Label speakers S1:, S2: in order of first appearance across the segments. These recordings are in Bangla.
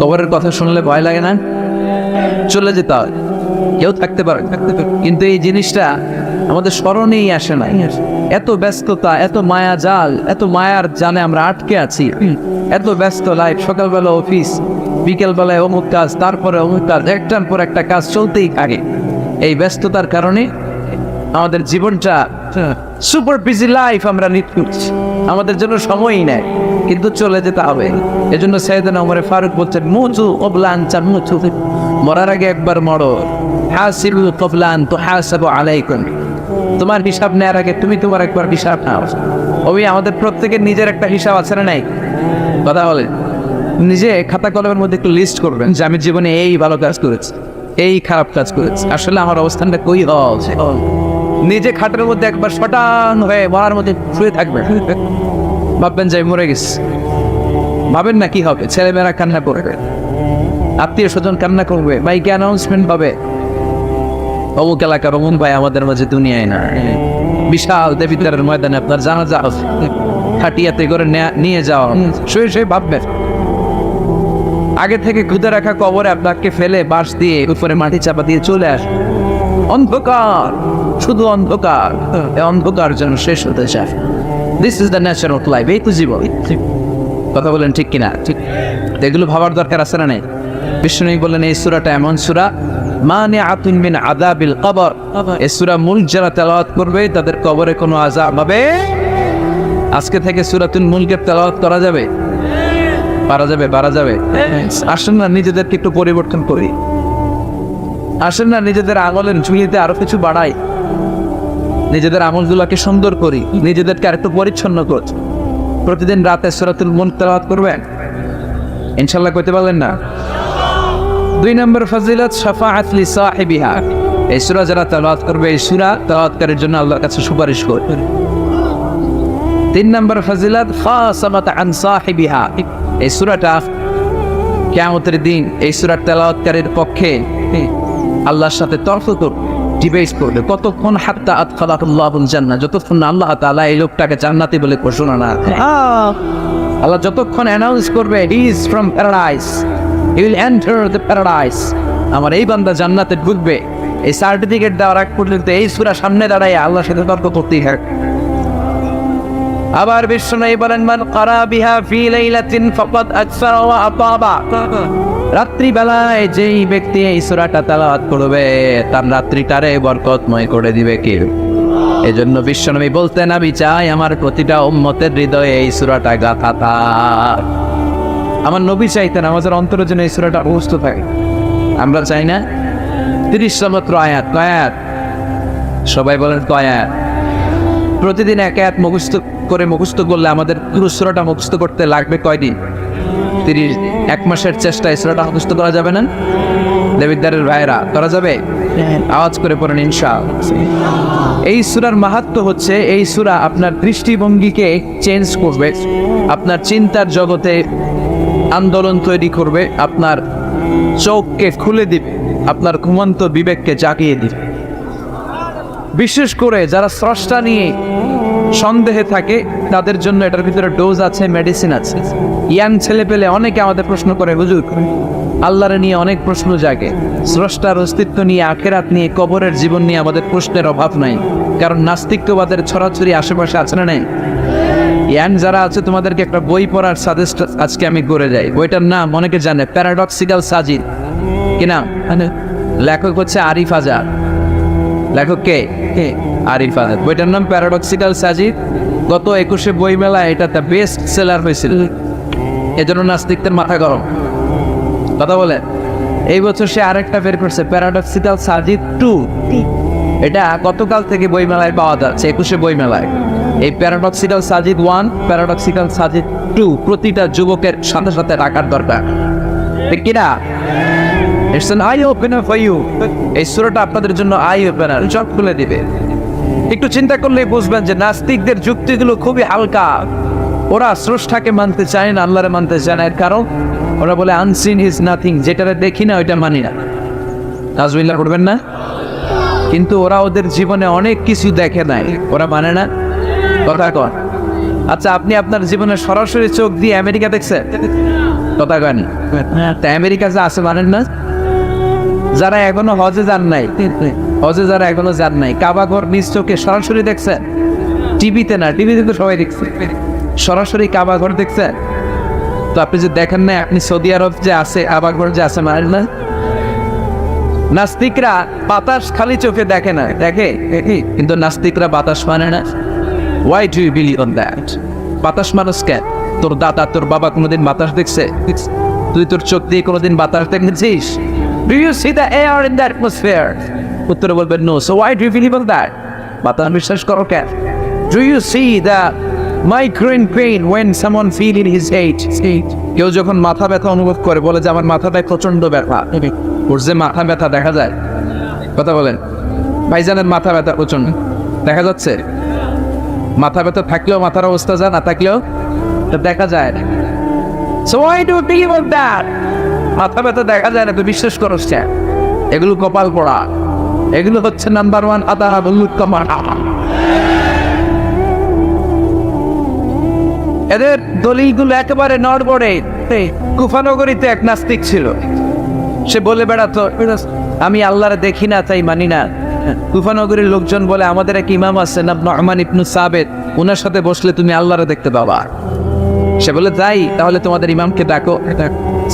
S1: কবরের কথা শুনলে ভয় লাগে না? চলে যেতে হয়, কেউ থাকতে পারে, কিন্তু এই জিনিসটা আমাদের স্মরণেই আসে না। এত ব্যস্ততা, এত মায়া জাল, এত মায়ার জালে আমরা আটকে আছি। এত ব্যস্ত লাইফ, সকালবেলা অফিস, বিকেলবেলায় অমুক কাজ, তারপরে অমুক কাজ, একটার পর একটা কাজ চলতেই থাকে। এই ব্যস্ততার কারণে আমাদের জীবনটা সুপার বিজি লাইফ আমরা লিড করছি, আমাদের জন্য সময়ই নেই, কিন্তু চলে যেতে হবে। এজন্য সাইয়েদনা ওমর ফারুক বলছেন, মুতু ক্বাবলা আন তামুতু, মরার আগে একবার মরো। হাসিবু ক্বাবলা আন তুহাসাবু আলাইকুম, তোমার হিসাব নেওয়ার আগে তুমি তোমার একবার হিসাব নাও। ওই আমাদের প্রত্যেকের নিজের একটা হিসাব আছে না নাই? কথা বলে নিজে খাতা কলমের মধ্যে একটু লিস্ট করবেন যে আমি জীবনে এই ভালো কাজ করেছি, এই খারাপ কাজ করেছি, আসলে আমার অবস্থানটা কই হচ্ছে। নিজে খাটের মধ্যে একবার শটান হয়ে মরার মধ্যে শুয়ে থাকবেন, ভাববেন যে মরে গেছি। ভাবেন না কি হবে, ছেলেমেয়েরা কান্না করবে, আত্মীয় স্বজন কান্না করবে, বাইকে অ্যানাউন্সমেন্ট হবে, অমুক এলাকার অমুক ভাই আমাদের মাঝে দুনিয়ায় না। বিশাল দেবিদ্বারের ময়দানে আপনার জানাজা খাটিয়াতে করে নিয়ে যাওয়া, শুয়ে শুয়ে ভাববেন। আগে থেকে খুঁজে রাখা কবরে আপনাকে ফেলে বাঁশ দিয়ে উপরে মাটি চাপা দিয়ে চলে আসে, অন্ধকার, শুধু অন্ধকার। এই অন্ধকার যেন শেষ হতে চায়। This is the Nature of life, এই তো জীবন। কথা বলেন ঠিক কিনা? ঠিক। এগুলো ভাবার দরকার আছে না নাই? বিষ্ণু বললেন এই সূরাটা এমন সূরা, মানিআতুন মিন আযাবিল কবর। এই সূরা মুলক যারা তেলাওয়াত করবে তাদের কবরে কোনো আযাব হবে। আজকে থেকে সূরাতুল মুলকের তেলাওয়াত করা যাবে? পারা যাবে? পারা যাবে? আসেন না নিজেদেরকে একটু পরিবর্তন করি, আসেন না নিজেদের আমলের ঝুলিতে আরো কিছু বাড়াই, নিজেদের আমলগুলোকে সুন্দর করি, নিজেদেরকে আরেকটু পরিচ্ছন্ন করি। প্রতিদিন রাতে সূরাতুল মুলক তেলাওয়াত করবেন, ইনশাআল্লাহ করতে পারলেন না? 2 নম্বর ফজিলত, শাফাআত লি সাহিবিহা। এই সূরা যারা তেলাওয়াত করবে, এই সূরা তেলাওয়াতকারীর জন্য আল্লাহর কাছে সুপারিশ করবে। 3 নম্বর ফজিলত, খাসামাত আন সাহিবিহা। এই সূরাটা কিয়ামতের দিন এই সূরার তেলাওয়াতকারীর পক্ষে আল্লাহর সাথে তর্ক করবে, ডিবেট করবে। কতক্ষণ? হাত্তা আদখালাহুল্লাহুল জান্নাহ, যতক্ষণ না আল্লাহ তাআলা এই লোকটাকে জান্নাতি বলে ঘোষণা না দেয়। আল্লাহ যতক্ষণ অ্যানাউন্স করবে he is from paradise, he will enter the paradise, আমার এই বান্দা জান্নাতে ঢুকবে, এই সার্টিফিকেট দেওয়ার আগ পর্যন্ত এই সূরা সামনে দাঁড়ায় আল্লাহর সাথে তর্ক করতেই থাকে। আবার বিষ্ণু বলেন, মান ক্বারা বিহা ফি লাইলাতিন ফাকাদ আকসারা ওয়া আতাবা। রাত্রি বেলায় যেই ব্যক্তি এই সূরাটা তেলাওয়াত করবে তার রাত্রিটারে বরকতময় করে দিবে কে? এজন্য বিশ্বনবী বলতেন, আমি চাই আমার প্রতিটা উম্মতের হৃদয়ে এই সূরাটা গাঁথা থাক। আমার নবী চাইতেন আমাদের অন্তরে যেন এই সূরাটা মুখস্থ থাকে। আমরা চাই না? 30 মাত্র আয়াত, কয়াত সবাই বলেন কয়াত। প্রতিদিন এক আয়াত মুখস্থ করলে আমাদের পুরো সূরাটা মুখস্থ করতে লাগবে কয়দিন? 30 দিন। 1 মাসের চেষ্টা এই সূরাটা মুখস্থ করা যাবে না? দেবিদ্বারের ভাইরা করা যাবে? আওয়াজ করে পড়েন ইনশাআল্লাহ। এই সূরার মাহাত্ম্য হচ্ছে, এই সূরা আপনার দৃষ্টিভঙ্গিকে চেঞ্জ করবে, আপনার চিন্তার জগতে আন্দোলন তৈরি করবে, আপনার চোখকে খুলে দিবে, আপনার ঘুমন্ত বিবেককে জাগিয়ে দিবে। বিশেষ করে যারা স্রষ্টা নিয়ে সন্দেহে থাকে তাদের জন্য এটার ভিতরে ডোজ আছে, মেডিসিন আছে। ইয়াং ছেলে পেলে অনেকে আমাদের প্রশ্ন করে, হুজুর আল্লাহর নিয়ে অনেক প্রশ্ন জাগে, স্রষ্টার অস্তিত্ব নিয়ে, আখিরাত নিয়ে, কবরের জীবন নিয়ে আমাদের প্রশ্নের অভাব নাই, কারণ নাস্তিকবাদের ছড়াছড়ি আশেপাশে আছে না নাই? ইয়াং যারা আছে তোমাদেরকে একটা বই পড়ার সাজেস্ট আজকে আমি করে যাই। বইটার নাম অনেকে জানে, প্যারাডক্সিক্যাল সাজিদ। কি নাম? লেখক হচ্ছে আরিফ আজাদ। লেখক কে? আরিফ আজাদ। বইটার নাম প্যারাডক্সিক্যাল সাজিদ। গত 21শে বই মেলা এটা দ্য বেস্ট সেলার হয়েছিল, এজন্য নাস্তিকদের মাথা গরম। কথা বলে এই বছর সে আরেকটা বের করছে, প্যারাডক্সিক্যাল সাজিদ 2। এটা গতকাল থেকে বই মেলায় পাওয়া যাচ্ছে, 21শে বই মেলায়। এই প্যারাডক্সিক্যাল সাজিদ 1, প্যারাডক্সিক্যাল সাজিদ 2 প্রতিটা যুবকের সাথে সাথে রাখার দরকার, ঠিক কিনা? It's an eye opener for you. এই সূরাটা আপনাদের জন্য আই ওপেনার, চোখ খুলে দিবে। একটু চিন্তা করলেই বুঝবেন যে নাস্তিকদের যুক্তিগুলো খুবই হালকা। ওরা স্রষ্টাকে মানতে চায় না, আল্লাহরে মানতে চায় না। এর কারণ ওরা বলে আনসিন ইজ নাথিং, যেটারে দেখি না ওইটা মানি না। নাজবিল্লাহ করবেন না? কিন্তু ওরা ওদের জীবনে অনেক কিছু দেখে নাই, ওরা মানে না। কথা কন। আচ্ছা, আপনি আপনার জীবনে সরাসরি চোখ দিয়ে আমেরিকা দেখছেন? কথা কয়নি। তা আমেরিকা যে আছে মানেন না, যারা এখনো হজে যান নাই, যারা এখনো যান নাই, কাবা ঘর নিজ চোখে সরাসরি দেখছেন, টিভিতে না, টিভিতে তো সবাই দেখছে, সরাসরি কাবা ঘর দেখছেন। তো আপনি যে দেখেন না, আপনি সৌদি আরব যে আছে কাবা ঘর যে আছে মানেন না। নাস্তিকরা বাতাস খালি চোখে দেখে না, দেখে কিন্তু নাস্তিকরা বাতাস মানে না। Why do you believe on that? বাতাস মানুষ কেন? তোর দাদা তোর বাবা কোনোদিন বাতাস দেখছে? তুই তোর চোখ দিয়ে কোনোদিন বাতাস দেখেছিস? Do you see the air in the atmosphere? উত্তরে বলবেন no. So why do you believe on that? বাতাস বিশ্বাস করো কেন? Do you see the migraine pain when someone feel in his head? কেউ যখন মাথা ব্যথা অনুভব করে বলে যে আমার মাথাটায় প্রচন্ড ব্যথা, ওর যে মাথা ব্যথা দেখা যায়, কথা বলেন ভাইজানের মাথা ব্যথা প্রচন্ড দেখা যাচ্ছে, মাথা ব্যথা থাকলেও মাথার অবস্থা যায়, না থাকলেও দেখা যায়। So why do you believe on that? মাথা ব্যথা দেখা যায় না তো বিশ্বাস করছে? এগুলো কপাল পড়া, এগুলো হচ্ছে নাম্বার 1 আতাহা বুল্লুত কামারা। এদের দলিলগুলো একেবারে নড়বড়ে। কুফানগরীতে এক নাস্তিক ছিল, সে বলে বেড়াতো আমি আল্লাহরে দেখি না তাই মানি না। কুফানগরীর লোকজন বলে আমাদের এক ইমাম আছেন নু'মান ইবনে সাবিত, ওনার সাথে বসলে তুমি আল্লাহরে দেখতে পাবা। সে বলে তাই, তাহলে তোমাদের ইমামকে ডাকো।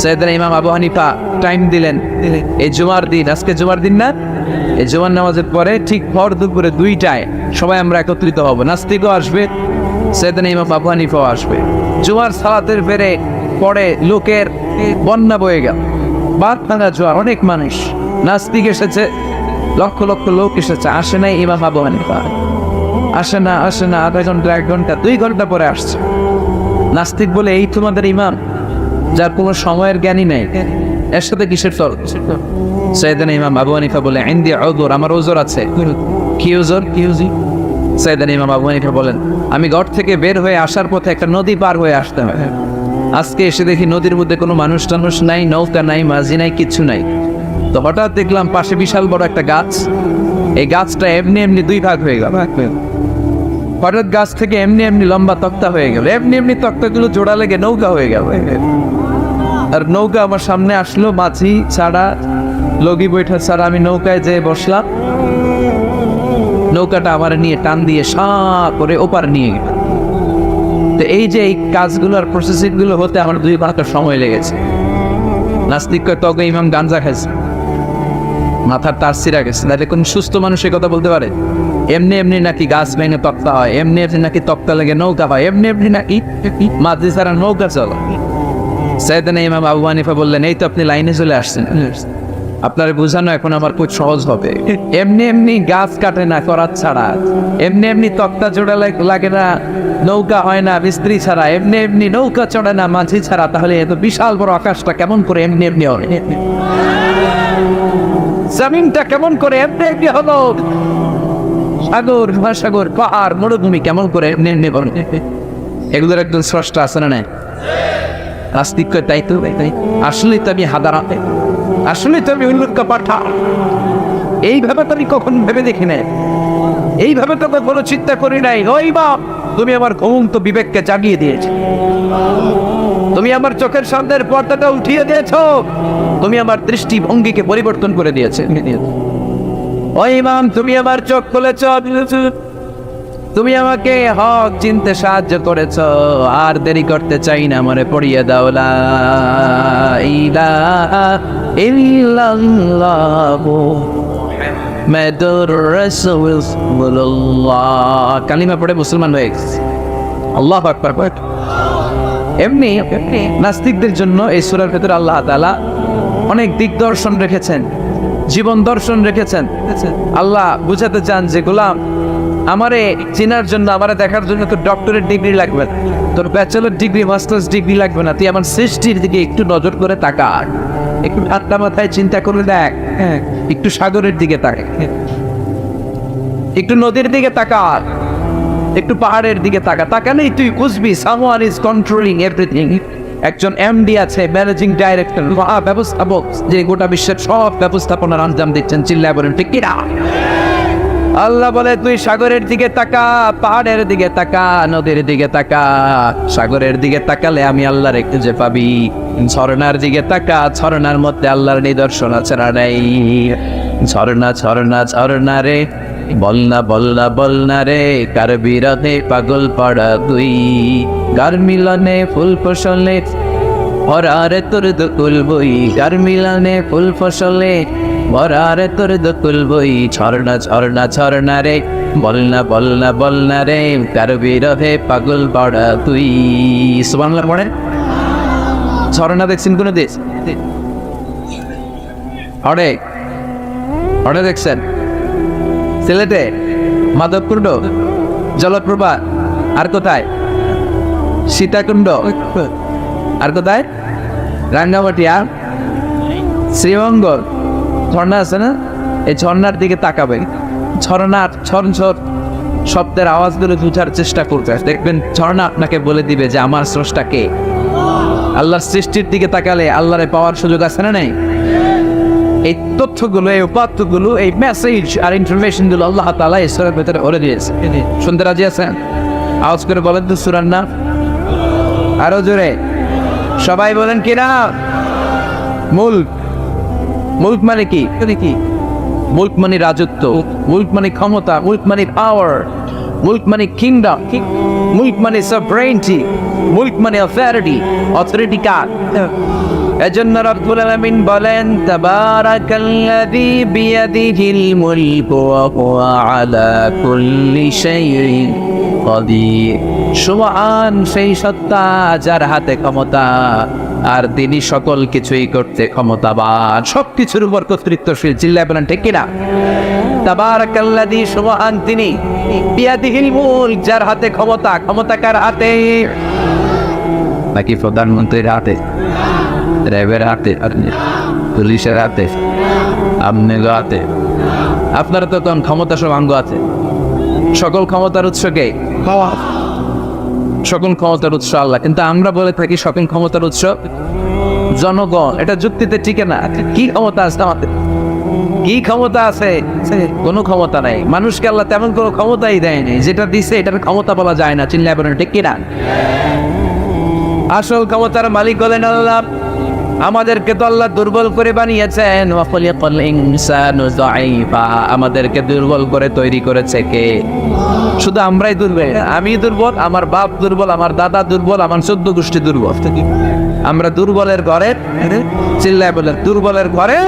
S1: সাইয়েদনা ইমাম আবু হানিফা টাইম দিলেন, এই জুমার দিন, আজকে জুমার দিন না, এই জুমার নামাজের পরে ঠিক ভর দুপুরে 2টায় সবাই আমরা একত্রিত হব, নাস্তিকও আসবে, সাইয়েদনা ইমাম আবু হানিফাও আসবে। জুমার সালাতের পরে লোকের বন্যা বয়ে গেল, বাদ ভাঙা জোয়ার, অনেক মানুষ, নাস্তিক এসেছে, লক্ষ লক্ষ লোক এসেছে, আসে নাই ইমাম আবু হানিফা, আসে না আধা ঘন্টা 1 ঘন্টা 2 ঘন্টা পরে আসছে। নাস্তিক বলে এই তোমাদের ইমাম যার কোনো সময়ের জ্ঞানই নেই, এর সাথে কিসের তর্ক? সাইয়েদনা ইমাম আবু হানিফা বলে ইনদি উযর, আমার উযর আছে। কি উযর? সাইয়েদনা ইমাম আবু হানিফা বলেন আমি ঘর থেকে বের হয়ে আসার পথে একটা নদী পার হয়ে আসতে হয়, আজকে এসে দেখি নদীর মধ্যে কোনো মানুষ টানুষ নাই, নৌকা নাই, মাঝি নাই, কিচ্ছু নাই। তো হঠাৎ দেখলাম পাশে বিশাল বড় একটা গাছ, এই গাছটা এমনি 2 ভাগ হয়ে গেল। হঠাৎ গাছ থেকে এমনি লম্বা তক্তা হয়ে গেল, এমনি তক্তাগুলো জোড়া লেগে নৌকা হয়ে গেল। আর নৌকা আমার সামনে আসলো, মাঝি ছাড়া, লগি বৈঠা ছাড়া, আমি নৌকায় যেয়ে বসলাম, নৌকাটা আমার নিয়ে টান দিয়ে সা করে ওপার নিয়ে গেল। তো এই যে এই কাজগুলো আর প্রসেসিং গুলো হতে আমার 2 ঘন্টা সময় লেগেছে। নাস্তিক তবে ইমাম গাঞ্জা খাইছে, মাথার তার ছিঁড়া গেছে, তাহলে কোন সুস্থ মানুষের কথা বলতে পারে? এমনি নাকি গাছ ভেঙে তক্তা হয়, এমনি নাকি তক্তা লেগে নৌকা হয়, এমনি নাকি মাঝি ছাড়া নৌকা চলে। সাইয়েদনা ইমাম আবু হানিফা বললেন এই তো আপনি লাইনে চলে আসছেন, আপনার বোঝানো এখন আমার খুব সহজ হবে। এমনি গাছ কাটে না করার ছাড়া, এমনি তক্তা জোড়া লাগে না, নৌকা হয় না মিস্ত্রি ছাড়া, এমনি নৌকা চড়ে না মাঝি ছাড়া, তাহলে এত বিশাল বড় আকাশটা কেমন করে এমনি হয়? জমিনটা কেমন করে এমনি হলো? সাগর, মহাসাগর, পাহাড়, মরুভূমি কেমন করে এমনি বলে? এগুলোর একজন স্রষ্টা আছে না? নাস্তিক তাই তো, আসলে তো আমি হাদারাতে, আসলে তো আমি উল্লুক্কা পাঠা, এইভাবে তো আমি কখন ভেবে দেখি নাই, এইভাবে তো কোনো চিন্তা করি নাই। ওই বাপ, তুমি আমার ঘুমন্ত বিবেককে জাগিয়ে দিয়েছ, তুমি আমার চোখের সামনের পর্দাটা উঠিয়ে দিয়েছ, তুমি আমার দৃষ্টিভঙ্গিকে পরিবর্তন করে দিয়েছে। ওই ইমাম, তুমি আমার চোখ খুলেছ, তুমি আমাকে হক চিনতে সাহায্য করেছ, আর দেরি করতে চাই না, মনে পড়িয়ে দাও লা ইলাহা ইল্লাল্লাহু মুহাম্মাদুর রাসূলুল্লাহ, কালিমা পড়ে মুসলমান হয়ে গেছে। আল্লাহু আকবার। এমনি নাস্তিকদের জন্য এই সূরার ভেতরে আল্লাহ তাআলা অনেক দিগদর্শন রেখেছেন, জীবন দর্শন রেখেছেন। আল্লাহ বুঝাতে চান যে গোলাম, আমারে চেনার জন্য, আমারে দেখার জন্য তোর ডক্টরেট ডিগ্রি লাগবে না, তোর ব্যাচেলর ডিগ্রি, মাস্টার্স ডিগ্রি লাগবে না, তুই আমার সৃষ্টির দিকে একটু নজর করে তাকা, একটু ঠান্ডা মাথায় চিন্তা করে দেখ, একটু সাগরের দিকে তাকা, একটু নদীর দিকে তাকা, একটু পাহাড়ের দিকে তাকা, তাকালেই তুই বুঝবি সামওয়ান ইজ কন্ট্রোলিং এভরিথিং। একজন এমডি আছে, ম্যানেজিং ডাইরেক্টর, ব্যবস্থাপক, যে গোটা বিশ্বের সব ব্যবস্থাপনার আঞ্জাম দিচ্ছেন। চিল্লায় বলেন ঠিক কিনা? আল্লাহ বলে তুই সাগরের দিকে তাকা, পাহাড়ের দিকে তাকা, নদীর দিকে তাকা। সাগরের দিকে তাকালে আমি আল্লাহর খুঁজে পাবি। ঝর্ণার দিকে তাকা, ঝর্ণার মধ্যে আল্লাহর নিদর্শন আছে না নাই? ঝর্ণা ঝর্ণা ঝর্ণা রে, বলনা বলনা বলনা রে, কার বিরহে পাগল পড়া তুই। কার মিলনে ফুল ফসলে ভরারে তোর দকুল বই, কার মিলনে ফুল ফসলে ভরারে তোর দকুল বই। ঝর্ণা ঝর্ণা ঝর্ণা রে, বলনা বলনা বলনা রে, কার বিরহে পাগল পড়া তুই। সুবহানাল্লাহ পড়ে। ঝর্ণা দেখছেন কোন দেশ? অনেক অনেক দেখছেন। সিলেটে মাধবকুণ্ড জলপ্রপাত, আর কোথায়? সীতাকুণ্ড, আর কোথায়? রাঙ্গামাটি, আর শ্রীমঙ্গল। ঝর্ণা আছে না? এই ঝর্ণার দিকে তাকাবেন, ঝর্ণার ঝর ঝর শব্দের আওয়াজগুলো বুঝার চেষ্টা করবে, দেখবেন ঝর্ণা আপনাকে বলে দিবে যে আমার স্রষ্টা কে। আল্লাহর সৃষ্টির দিকে তাকালে আল্লাহরে পাওয়ার সুযোগ আছে না নাই? এই তথ্যগুলো, এই উপাত্তগুলো, এই মেসেজ আর ইনফরমেশন গুলো আল্লাহ তাআলা এই সূরার ভিতরে ওরে দিয়েছে। শুনতে রাজি আছেন? আওয়াজ করে বলেন তো সূরার নাম, আরো জোরে সবাই বলেন কি না? মুলক। মুলক মানে কি? মুলক মানে রাজত্ব, মুলক মানে ক্ষমতা, মুলক মানে পাওয়ার, মুলক মানে কিংডম, মুলক মানে সভরেনিটি, মুলক মানে অথরিটি কার? এজন্য রব্বুল আলামিন বলেন তাবারাকাল্লাযী বিয়াদিহিল মুলকু ওয়া হুয়া আলা কুল্লি শাইইন কাদির। সুবহান সেই সত্তা যার হাতে ক্ষমতা, আর তিনি সকল কিছুই করতে ক্ষমতাবান, সবকিছুর উপর কর্তৃত্বশীল। চিল্লায় বলেন ঠিক কিনা? তাবারাকাল্লাযী, সুবহান তিনি, বিয়াদিহিল মুলক, যার হাতে ক্ষমতা। ক্ষমতা কার হাতে? নাকি প্রধানমন্ত্রীর হাতে, র্যাবের হাতে, পুলিশের হাতে, আপনার হাতে? আপনার তো কোন ক্ষমতা সব আঙ্গ আছে। সকল ক্ষমতার উৎস কে? সকল ক্ষমতার উৎস আল্লাহ, কিন্তু আমরা বলে থাকি সকল ক্ষমতার উৎস জনগণ। এটা যুক্তিতে টিকে না। কি ক্ষমতা আছে আমাদের? কি ক্ষমতা আছে? কোনো ক্ষমতা নাই। মানুষকে আল্লাহ তেমন কোনো ক্ষমতাই দেয়নি, যেটা দিছে এটার ক্ষমতা বলা যায় না। চিল্লায় বলেন ঠিক কিনা? আসল ক্ষমতার মালিক হলেন আল্লাহ। আমাদেরকে তো আল্লাহ দুর্বল করে বানিয়েছেন। আমাদেরকে দুর্বল করে তৈরি করেছে কে? শুধু আমরাই দুর্বল? আমি দুর্বল, আমার বাপ দুর্বল, আমার দাদা দুর্বল, আমার 14 গোষ্ঠী দুর্বল। আমরা দুর্বলের ঘরে, চিল্লায় বলেন দুর্বলের ঘরে।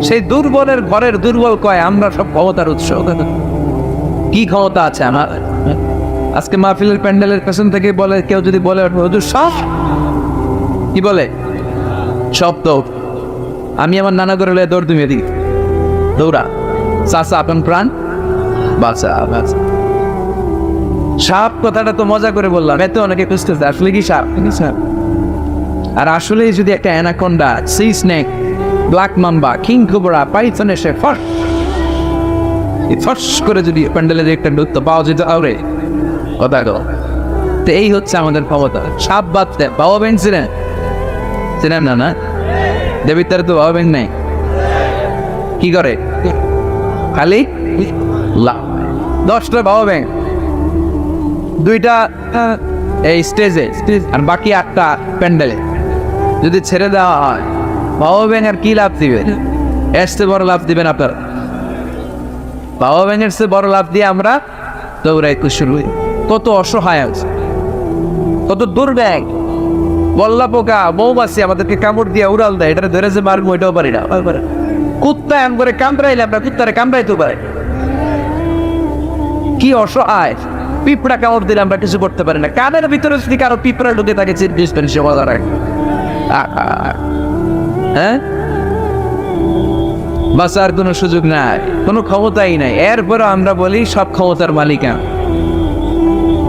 S1: সেই দুর্বলের ঘরের দুর্বল কয় আমরা সব ক্ষমতার উৎস। কি ক্ষমতা আছে আমার? আজকে মাহফিলের প্যান্ডেলের পেছন থেকে বলে, কেউ যদি বলে হুজুর সব, কি বলে? সব তো আমি আমার নানা করে দৌড়, তুমি এদিকে দৌড়া, চাচা আপন প্রাণ বাঁচা। সাপ কথাটা তো মজা করে বললাম, এত অনেকে খুঁজতেছে আসলে কি সাপ। আর আসলে যদি একটা anaconda, C snake, black mamba, king cobra, Python এসে ফস করে যদি প্যান্ডেলের একটা ঢুকতে পাওয়া যেত, আরে কথা গো। তো এই হচ্ছে আমাদের ক্ষমতা। সাপ বাঁধতে বাবা ব্যাংক চিনেন না? না, দেবিতার তো বাবা ব্যাংক নেই। কি করে? খালি 10টা বাবা ব্যাংক, 2টা এই স্টেজে, আর বাকি 8টা প্যান্ডেলে যদি ছেড়ে দেওয়া হয়, বাবা ব্যাংক আর কি লাভ দিবে? এর চেয়ে বড় লাভ দিবেন আপনার? বাবা ব্যাংকের চেয়ে বড় লাভ দিয়ে আমরা দৌড়াইতে শুরু হই। কত অসহায় আছে, কত দুর্ব্যাগ। বল্লা পোকা, মৌমাছি আমাদেরকে কামড় দিয়ে উড়াল দেয়, এটা ধরে যে মারবো এটাও পারি না। কুত্তা এমন করে কামড়াইলে আমরা কুত্তারে কামড়াইতে পারি। কি অসহায়। পিঁপড়া কামড় দিলে আমরা কিছু করতে পারি না। কানের ভিতরে যদি কারো পিঁপড়া ঢুকে থাকে, হ্যাঁ, বাঁচার কোনো সুযোগ নাই, কোনো ক্ষমতাই নাই। এরপরও আমরা বলি সব ক্ষমতার মালিকা।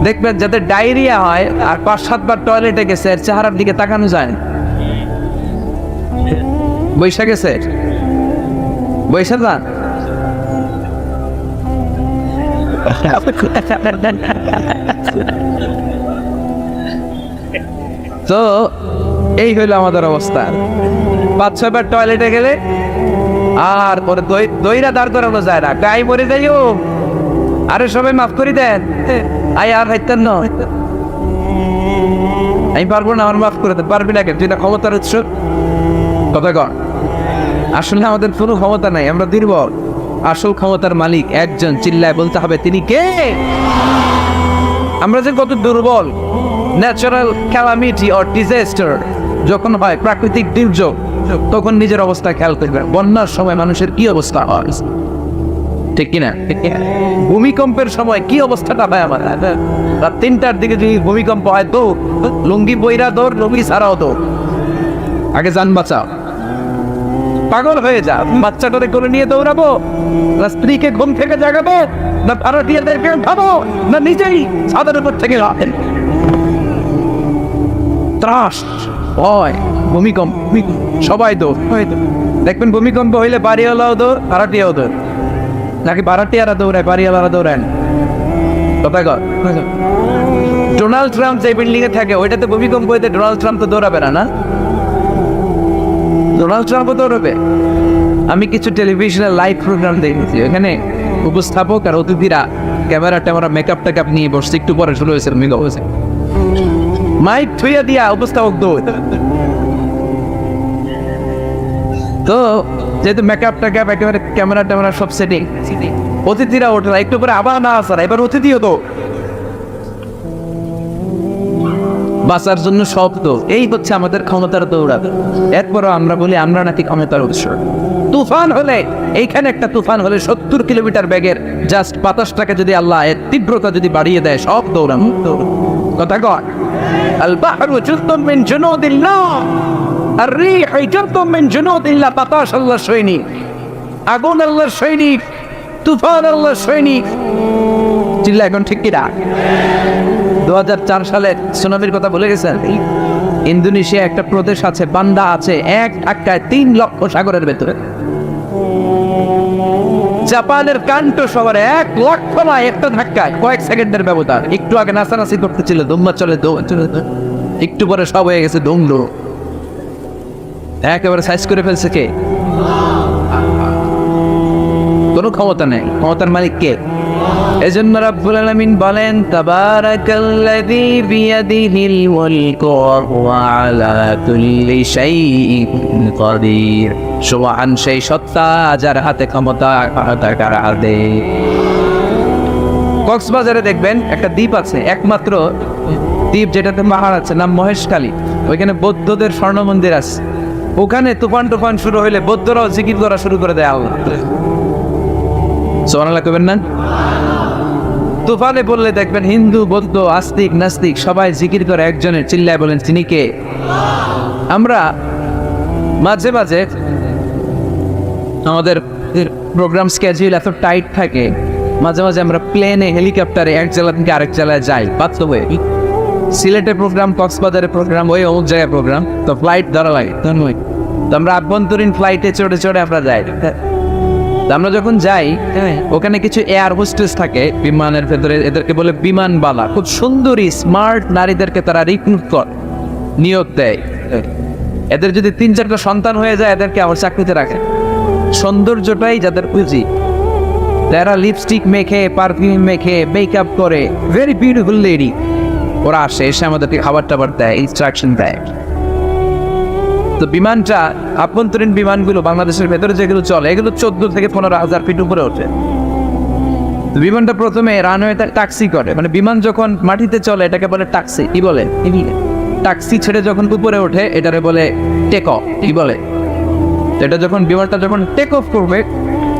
S1: দেখবেন যাদের ডায়রিয়া হয় আর 5-7 বার টয়লেটে গেছে, এর চেহারার দিকে তাকানো যায়। বৈশা গেছে, বৈশা যান। তো এই হইলো আমাদের অবস্থা। 5-6 বার টয়লেটে গেলে আর পরে দইরা দাঁড় করানো যায় না, গায়ে মরে যাইও, আরে সবাই মাফ করে দেন, আই আর হাইতেন না, আমি পারবো না, আমার মাফ করে দেন। পারবি না কেন? তুই না ক্ষমতার উৎস। কথা কর, আসলে আমাদের কোনো ক্ষমতা নাই, আমরা দুর্বল। আসল ক্ষমতার মালিক একজন, চিল্লায় বলতে হবে তিনি কে। আমরা যে কত দুর্বল। ন্যাচারাল ক্যালামিটি অর ডিজাস্টার যখন হয়, প্রাকৃতিক দুর্যোগ, তখন নিজের অবস্থা খেয়াল করবেন। বন্যার সময় মানুষের কি অবস্থা হয়, ঠিক কিনা? ভূমিকম্পের সময় কি অবস্থাটা হয় আমার। রাত 3টার দিকে যদি ভূমিকম্প হয়, তো লুঙ্গি বইরা দৌড়, লুঙ্গি ছাড়াও দৌড়, আগে যান বাঁচাও। পাগল হয়ে যা, বাচ্চাটারে করে নিয়ে দৌড়াবো, না স্ত্রীকে ঘুম থেকে জাগাবো, না ভাড়াটিয়াদেরকে খাবো, না নিজেই ছাদের উপর থেকে রাখেন। ত্রাস হয়, ভূমিকম্প, সবাই দৌড়। দেখবেন ভূমিকম্প হইলে বাড়িওয়ালাও দৌড়, ভাড়াটিয়াও দৌড়, নাকি ভাড়াটিয়ারা দৌড়ায়, বাড়িওয়ালারা দৌড়ায় না। কথা কর, ডোনাল্ড ট্রাম্প যে বিল্ডিং এ থাকে ওইটাতে ভূমিকম্প হইতে ডোনাল্ড ট্রাম্প তো দৌড়াবে না, না? ডোনাল্ড ট্রাম্পও দৌড়াবে। আমি কিছু টেলিভিশনের লাইভ প্রোগ্রাম দেখেছি, এখানে উপস্থাপক আর অতিথিরা ক্যামেরা ট্যামেরা মেকআপ টেকআপ নিয়ে বসছে, একটু পরে শুরু হয়েছে মেকআপ হয়েছে, মাইক থুইয়া দিয়া উপস্থাপক দৌড়। তো যেহেতু মেকআপ টেকআপ একেবারে ক্যামেরা ট্যামেরা সব সেটিং, অতিথিরা ওঠে না, একটু পরে আবার না আসার, এবার অতিথিও তো বাঁচার জন্য শব্দ। এই হচ্ছে আমাদের ক্ষমতার দৌড়া। এরপরও আমরা বলি আমরা নাকি ক্ষমতার উৎস। তুফান হলে, এইখানে একটা তুফান হলে 70 কিলোমিটার বেগের জাস্ট বাতাসটাকে যদি আল্লাহ এর তীব্রতা যদি বাড়িয়ে দেয়, সব দৌড়ান। কথা কয়, আল বাহরু জুনদুম মিন জুনুদিল্লাহ, আর রিহ জুনদুম মিন জুনুদিল্লাহ। বাতাস আল্লাহর সৈনিক, আগুন আল্লাহর সৈনিক, তুফান আল্লাহর সৈনিক। চিল্লা এখন ঠিক কিনা? 2004 সালে সুনামির কথা বলে গেছেন। ইন্দোনেশিয়া একটা প্রদেশ আছে, বান্দা আছে, এক ধাক্কায় 3 লক্ষ সাগরের ভেতরে। জাপানের কান্টো শহরে 1 লক্ষ না, একটা ধাক্কায়, কয়েক সেকেন্ডের ব্যবধান। একটু আগে নাচানাচি করতেছিল, দুম্বা চলে একটু পরে সব হয়ে গেছে ধুমলো, একেবারে সাইজ করে ফেলছে কে? কোনো ক্ষমতা নেই, ক্ষমতার মালিক কে? এজন্য রাব্বুল আলামিন বলেন, তাবারাকাল্লাযী বিয়াদিহিল মুলকু ওয়া হুয়া আলা কুল্লি শাইইন কাদির। সুবহান সেই সত্তা যার হাতে ক্ষমতা, কার হাতে। কক্সবাজারে দেখবেন একটা দ্বীপ আছে, একমাত্র দ্বীপ যেটাতে পাহাড় আছে, নাম মহেশখালী। ওইখানে বৌদ্ধদের স্বর্ণ মন্দির আছে। ওখানে তুফান শুরু হইলে বৌদ্ধরাও জিকির করা শুরু করে দেয় আল্লাহ। সুবহানাল্লাহ কইবেন না? তুফানে বললে দেখবেন হিন্দু, বৌদ্ধ, আস্তিক, নাস্তিক সবাই জিকির করে একজনের, চিল্লায় বলেন তিনি কে? আমরা মাঝে মাঝে আমাদের প্রোগ্রাম স্কেডিউল এত টাইট থাকে, মাঝে মাঝে আমরা প্লেনে, হেলিকপ্টারে এক জেলা থেকে আরেক জেলায় যাই। বাস্তবে সিলেটের প্রোগ্রাম, কক্সবাজারের প্রোগ্রাম, ওই অমুক জায়গায় প্রোগ্রাম, তো ফ্লাইট ধরা লাগে। তো আমরা আভ্যন্তরীণ ফ্লাইটে চড়ে চড়ে আমরা যাই। আমরা যখন যাই, ওখানে কিছু এয়ার হোস্টেস থাকে বিমানের ভেতরে, এদেরকে বলে বিমানবালা। খুব সুন্দরী স্মার্ট নারীদেরকে তারা রিক্রুট করে, নিয়োগ দেয়। এদের যদি 3-4টা সন্তান হয়ে যায়, এদেরকে আমার চাকরিতে রাখে। সৌন্দর্যটাই যাদের পুঁজি, তারা লিপস্টিক মেখে, পারফিউম মেখে, মেকআপ করে, ভেরি বিউটিফুল লেডি। ওরা আসে, এসে আমাদেরকে খাবার টাবার দেয়, ইনস্ট্রাকশন দেয়। তো বিমানটা, আভ্যন্তরীণ বিমানগুলো বাংলাদেশের ভেতরে যেগুলো চলে, এগুলো 14 থেকে 15,000 ফিট উপরে ওঠে। তো বিমানটা প্রথমে রানওয়েতে ট্যাক্সি করে, মানে বিমান যখন মাটিতে চলে এটাকে বলে ট্যাক্সি। কি বলে? ট্যাক্সি ছেড়ে যখন উপরে ওঠে এটারে বলে টেক অফ। কি বলে? এটা যখন বিমানটা যখন টেক অফ করবে,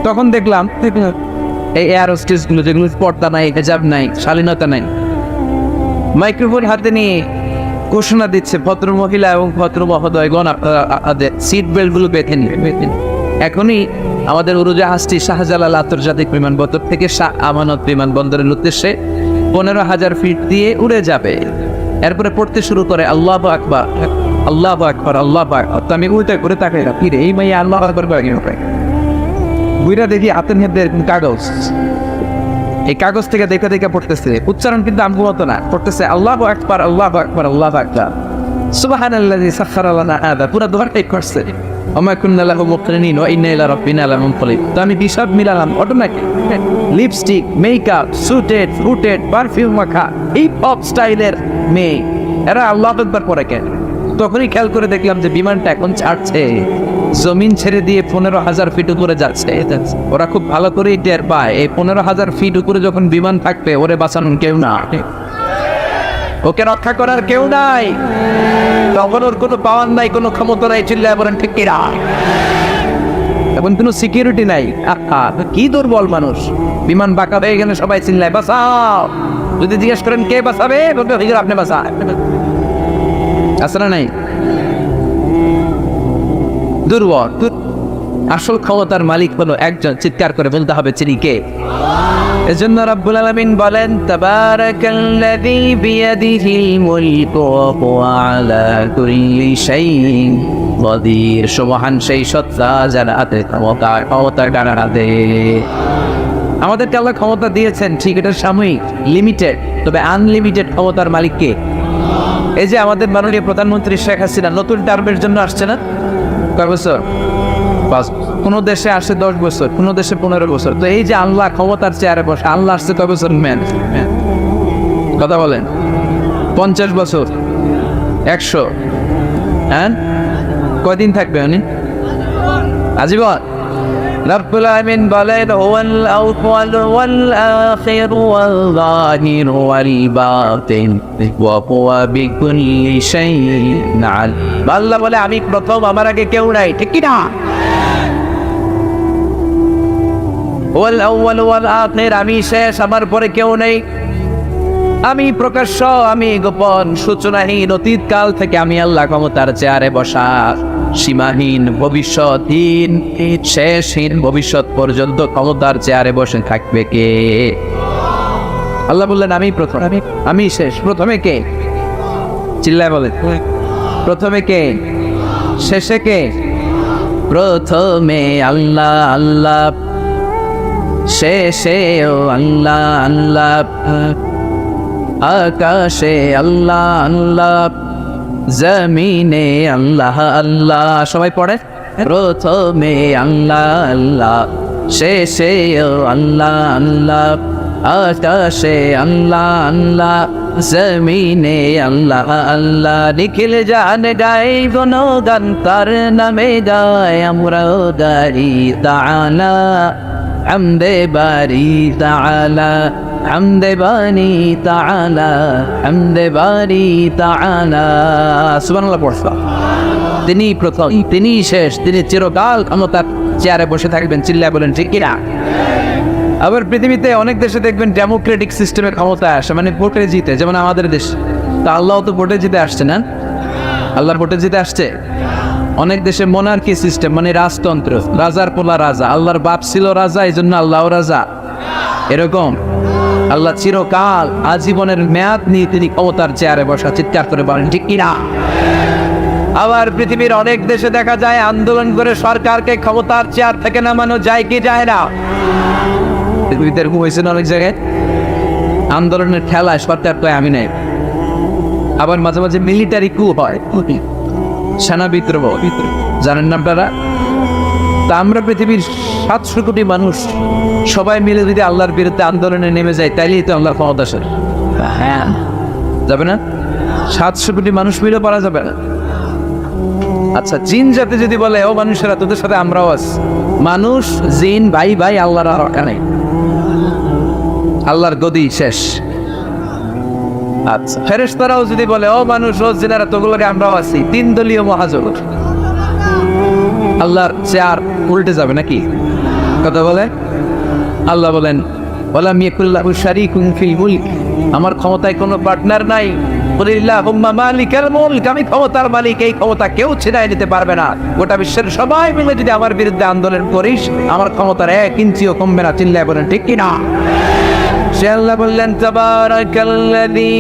S1: তখন দেখলাম এই এয়ার হোস্টেসগুলো, যেগুলো পর্দা নাই, হেজাব নাই, শালীনতা নাই, মাইক্রোফোন হাতে নিয়ে ঘোষণা দিচ্ছে, ভদ্র মহিলা এবং ভদ্র মহোদয়গণ আপনাদের সিট বেল্ট গুলো বেঁধে নিন। এখনই আমাদের উড়োজাহাজটি শাহজালাল আন্তর্জাতিক বিমানবন্দর থেকে শাহ আমানত বিমানবন্দরের উদ্দেশ্যে 15,000 ফিট দিয়ে উড়ে যাবে। এরপরে পড়তে শুরু করে আল্লাহু আকবার, আল্লাহু আকবার, আল্লাহু আকবার। তো আমি উল্টা করে তাকাই, কি রে এই মাইয়া আল্লাহু আকবার করে? বুইরা দেখি হাতের মধ্যে কাগজ, এই কাগজ থেকে দেখে দেখে পড়তেছে, উচ্চারণ কিন্তু আমগো মতো না, পড়তেছে আল্লাহু আকবার, আল্লাহু আকবার, আল্লাহু আকবার, সুবহানাল্লাযী সাখখারা লানা হাযা। পুরো দোয়াটাই করছে। ওমা কুন্না লাহু মুকরিনিন ওয়া ইন্না ইলা রাব্বিনা লামুনকালিব। তো আমি হিসাব মিলালাম automatic, lipstick, makeup, suited booted, perfume মাখা, এই পপ স্টাইলের মেয়ে, এরা আল্লাহু আকবার পড়ে কেন? তখনই খেয়াল করে দেখলাম যে বিমানটা এখন ছাড়ছে, জমিন ছেড়ে দিয়ে 15,000 ফিট উপরে যাচ্ছে। ওরা খুব ভালো করেই টের পায় এই 15,000 ফিট উপরে যখন বিমান থাকবে ওরে বাঁচানোর কেউ না, ওকে রক্ষা করার কেউ নাই, তখন ওর কোনো পাওয়ার নাই, কোনো ক্ষমতা নাই, চিল্লায় বলেন ঠিক কিনা? এখন কোনো সিকিউরিটি নাই। কি দুর্বল মানুষ, বিমান বাঁকা হয়ে গেলে সবাই চিল্লায় বাঁচাও। যদি জিজ্ঞেস করেন কে বাঁচাবে, বলবে হুজুর আপনি বাঁচান। আছে না নাই? দুর্বল। আসল ক্ষমতার মালিক হলো একজন, চিৎকার করে বলতে হবে তিনি কে। এজন্য রাব্বুল আলামিন বলেন তাবারাকাল্লাযী বিয়াদিহিল মুলকু ওয়া হুয়া আলা কুল্লি শাইইন কাদির। সুবহান সেই সত্তা যার হাতে ক্ষমতা কার হাতে। আমাদেরকে আল্লাহ ক্ষমতা দিয়েছেন, ঠিক, এটা সাময়িক, লিমিটেড, তবে আনলিমিটেড ক্ষমতার মালিক কে? এই যে আমাদের মাননীয় প্রধানমন্ত্রী শেখ হাসিনা নতুন টার্মের জন্য আসছে না? কয় বছর? 5। কোন দেশে আসে 10 বছর, কোন দেশে 15 বছর। তো এই যে আল্লাহ ক্ষমতার চেয়ারে বসে, আল্লাহ আসছে কয় বছর? কথা বলেন, 50 বছর, 100, হ্যাঁ? কয়দিন থাকবে উনি? আজীবন। রব্বুল আলামিন বলেন হুয়াল আউয়াল ওয়াল আখির ওয়াল যাহির ওয়াল বাতিন ওয়া হুয়া বিকুল্লি শাইইন আলিম। আল্লাহ বলে আমি প্রথম, আমার আগে কেউ নাই, ঠিক কি না? ওয়াল আউয়াল ওয়াল আখির, আমি শেষ, আমার পরে কেউ নেই। আমি প্রকাশ্য, আমি গোপন, সূচনাহীন, অতীত কাল থেকে আমি আল্লাহ ক্ষমতার চেয়ারে বসা, সীমাহীন, ভবিষ্যৎহীন, শেষহীন, ভবিষ্যৎ পর্যন্ত ক্ষমতার চেয়ারে বসে থাকবে কে? আল্লাহ বললেন আমি প্রথম, আমি শেষ। প্রথমে কে? চিল্লায় বলে, প্রথমে কে, শেষে কে? প্রথমে আল্লাহ আল্লাহ, শেষে ও আল্লাহ আল্লাহ, আকাশে আল্লাহ আল্লাহ, জমিনে আল্লাহ আল্লাহ। সবাই পড়ে, প্রথমে আল্লাহ আল্লাহ, শেষে আল্লাহ আল্লাহ, আকাশে আল্লাহ আল্লাহ, জমিনে আল্লাহ আল্লাহ। নিখিল জান গাই গুণগান তার নামে গায়, আমরাও দাঁড়ি তাআলা হামদে বারি তাআলা, হামদে বারি তাআলা, হামদে বারি তাআলা। সুবহানাল্লাহ পড়বা। তিনি প্রথম, তিনি শেষ, তিনি চিরকাল ক্ষমতার চেয়ারে বসে থাকবেন, চিল্লায় বলেন ঠিক কিনা? আবার পৃথিবীতে অনেক দেশে দেখবেন ডেমোক্রেটিক সিস্টেমের ক্ষমতা আসে, মানে ভোটে জিতে, যেমন আমাদের দেশ। তা আল্লাহ তো ভোটে জিতে আসছে না? আল্লাহর ভোটে জিতে আসছে। অনেক দেশে মোনার্কি সিস্টেম, মানে রাজতন্ত্র, রাজার পোলা রাজা, আল্লাহর বাপ ছিল রাজা, এই জন্য আল্লাহও রাজা। এরকম আল্লাহ চিরকাল আজীবনের মেয়াদ নিয়ে তিনি ক্ষমতার চেয়ারে বসা, চিৎকার করে বলেন ঠিক কিনা? আবার পৃথিবীর অনেক দেশে দেখা যায় আন্দোলন করে সরকারকে ক্ষমতার চেয়ার থেকে নামানো যায় কি যায় না? পৃথিবীতে এরকম হয়েছে না অনেক জায়গায়, আন্দোলনের ঠেলায় সরকার তো আমি নেই। আবার মাঝে মাঝে মিলিটারি কু হয়, সেনা বিদ্রোহ, জানেন না আপনারা? তা আমরা পৃথিবীর 700 কোটি মানুষ সবাই মিলে যদি আল্লাহর বিরুদ্ধে আন্দোলনে নেমে যায়, তাইলেই তো আল্লাহর ক্ষমতা আসে। হ্যাঁ, যাবে না? 700 কোটি মানুষ মিলে পারা যাবে না। আচ্ছা, জিন জাতি যদি বলে ও মানুষেরা তোদের সাথে আমরাও আছি, মানুষ জিন ভাই ভাই, আল্লাহর আর নেই, আল্লাহর গদি শেষ। আচ্ছা, ফেরেশতারাও যদি বলে ও মানুষ ও জিনেরা তোগুলোকে আমরাও আছি, 3 দলীয় মহাজোট, আল্লাহর চেয়ার উল্টে যাবে নাকি? কথা বলে আল্লাহ বলেন ওয়ালাম ইয়াকুল্লাহু শারীকুন ফিল মুলক, আমার ক্ষমতায় কোনো পার্টনার নাই। কুলিল্লাহুম্মা মালিকাল মুলক, আমি ক্ষমতার মালিক, এই ক্ষমতা কেউ ছিনায় নিতে পারবে না। গোটা বিশ্বের সবাই মিলে যদি আমার বিরুদ্ধে আন্দোলন করিস, আমার ক্ষমতার 1 ইঞ্চিও কমবে না, চিল্লায় বলেন ঠিক কি না? সে আল্লাহ বললেন তাবারাকাল্লাযী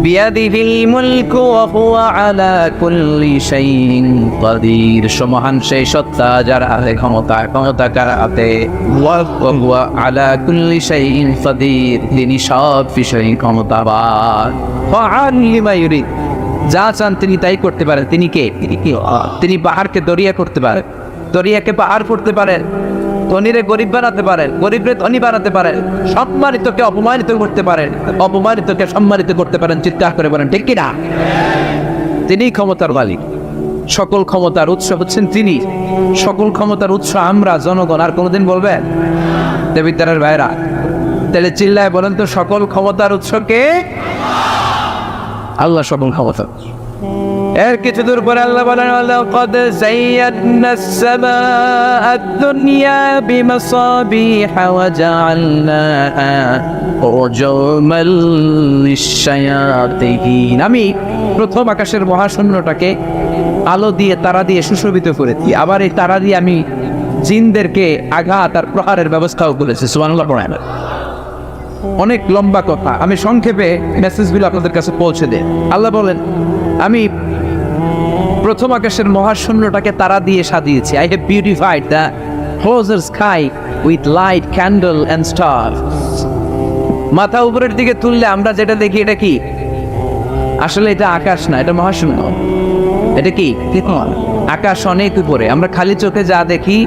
S1: বিয়াদিহিল মুলকু ওয়া হুয়া আলা কুল্লি শাইইন কাদির। মহান সেই সত্তা যার হাতে ক্ষমতা, ক্ষমতা কার হাতে? ওয়া হুয়া আলা কুল্লি শাইইন কাদির, তিনি সব বিষয়ে ক্ষমতাবান। ফাআল লিমা ইউরিদ, যা চান তিনি তাই করতে পারেন। তিনি কে? তিনি পাহাড়কে দরিয়া করতে পারেন, দরিয়াকে পাহাড় করতে পারেন, ধনীরে গরিব বানাতে পারেন, গরিবরে ধনী বানাতে পারেন, সম্মানিতকে অপমানিত করতে পারেন, অপমানিতকে সম্মানিত করতে পারেন। চিৎকার করে বলেন ঠিক কিনা? তিনি ক্ষমতার মালিক। সকল ক্ষমতার উৎস হচ্ছেন তিনি। সকল ক্ষমতার উৎস আমরা জনগণ। আর কোনোদিন বলবেন? দেবিদ্বারের ভাইরা, তাহলে চিল্লায় বলেন তো, সকল ক্ষমতার উৎস কে? আল্লাহ সকল ক্ষমতা। এর কিছু দূর পরে আল্লাহ বলেন, লাকাদ যায়্যানাস সামাআদ দুনিয়া বিমাসাবিহা ওয়া জাআলনাহা রুজুমান লিশ-শায়াতিন। আমি প্রথম আকাশের মহাশূন্যটাকে আলো দিয়ে, তারা দিয়ে সুশোভিত করেছি। আবার এই তারা দিয়ে আমি জিনদেরকে আঘাত আর প্রহারের ব্যবস্থাও করেছি। সুবহানাল্লাহ পড়েন। অনেক লম্বা কথা, আমি সংক্ষেপে মেসেজগুলো আপনাদের কাছে পৌঁছে দেই। আল্লাহ বলেন, আমি প্রথম আকাশের মহাশূন্যটাকে তারা দিয়ে সাজিয়েছি। I have beautified the closer sky with light, candle and stars. মাথা উপরের দিকে তুললে আমরা যেটা দেখি এটা কি? আসলে এটা আকাশ না, এটা মহাশূন্য। এটা কি? আকাশ অনেক উপরে। আমরা খালি চোখে যা দেখি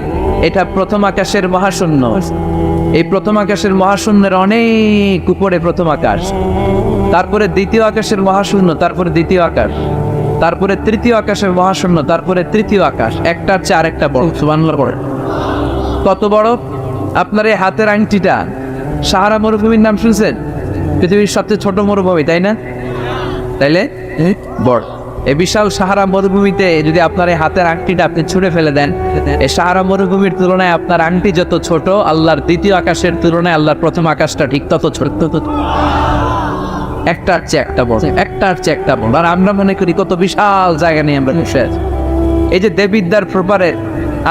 S1: এটা প্রথম আকাশের মহাশূন্য। এই প্রথম আকাশের মহাশূন্যের অনেক উপরে প্রথম আকাশ, তারপরে দ্বিতীয় আকাশের মহাশূন্য, তারপরে দ্বিতীয় আকাশ, তারপরে তৃতীয় আকাশের মহাশূন্য, তারপরে তৃতীয় আকাশ। একটার চেয়ে আরেকটা বড়। সুবহানাল্লাহ পড়ে। কত বড়? আপনার এই হাতের আংটিটা, সাহারা মরুভূমির নাম শুনছেন? পৃথিবীর সবচেয়ে ছোট মরুভূমি, তাই না? তাইলে বড়। এই বিশাল সাহারা মরুভূমিতে যদি আপনার এই হাতের আংটিটা আপনি ছুঁড়ে ফেলে দেন, এই সাহারা মরুভূমির তুলনায় আপনার আংটি যত ছোট, আল্লাহর দ্বিতীয় আকাশের তুলনায় আল্লাহর প্রথম আকাশটা ঠিক তত ছোট। একটার চেয়ে একটা বড়, একটার চেয়ে একটা বড়। আর আমরা মনে করি কত বিশাল জায়গা নিয়ে আমরা বসে আছি। এই যে দেবিদ্বার প্রপারে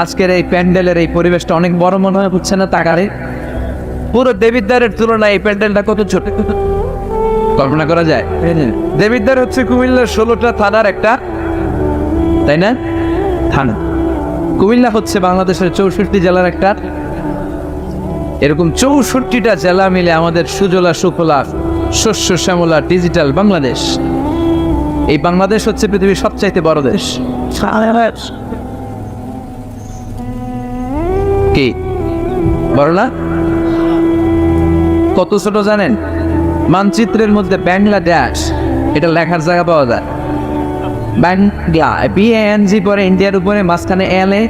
S1: আজকের এই প্যান্ডেলের এই পরিবেশটা অনেক বড় মনে হয়, বুঝছে না? তাকারে পুরো দেবিদ্বারের তুলনায় এই প্যান্ডেলটা কত ছোট, কল্পনা করা যায়? দেবিদ্বার হচ্ছে কুমিল্লার 16টা থানার একটা, তাই না? থানা। কুমিল্লা হচ্ছে বাংলাদেশের 64 জেলার একটা। এরকম 64টা জেলা মিলে আমাদের সুজলা সুফলা শস্য শ্যামলা ডিজিটাল বাংলাদেশ। এই বাংলাদেশ হচ্ছে পৃথিবীর সবচাইতে বড় দেশ। কি বড় না? কত ছোট জানেন? মানচিত্রের মধ্যে বাংলাদেশ এটা লেখার জায়গা পাওয়া যায়। বাংলা BANG পরে ইন্ডিয়ার উপরে, মাঝখানে LA,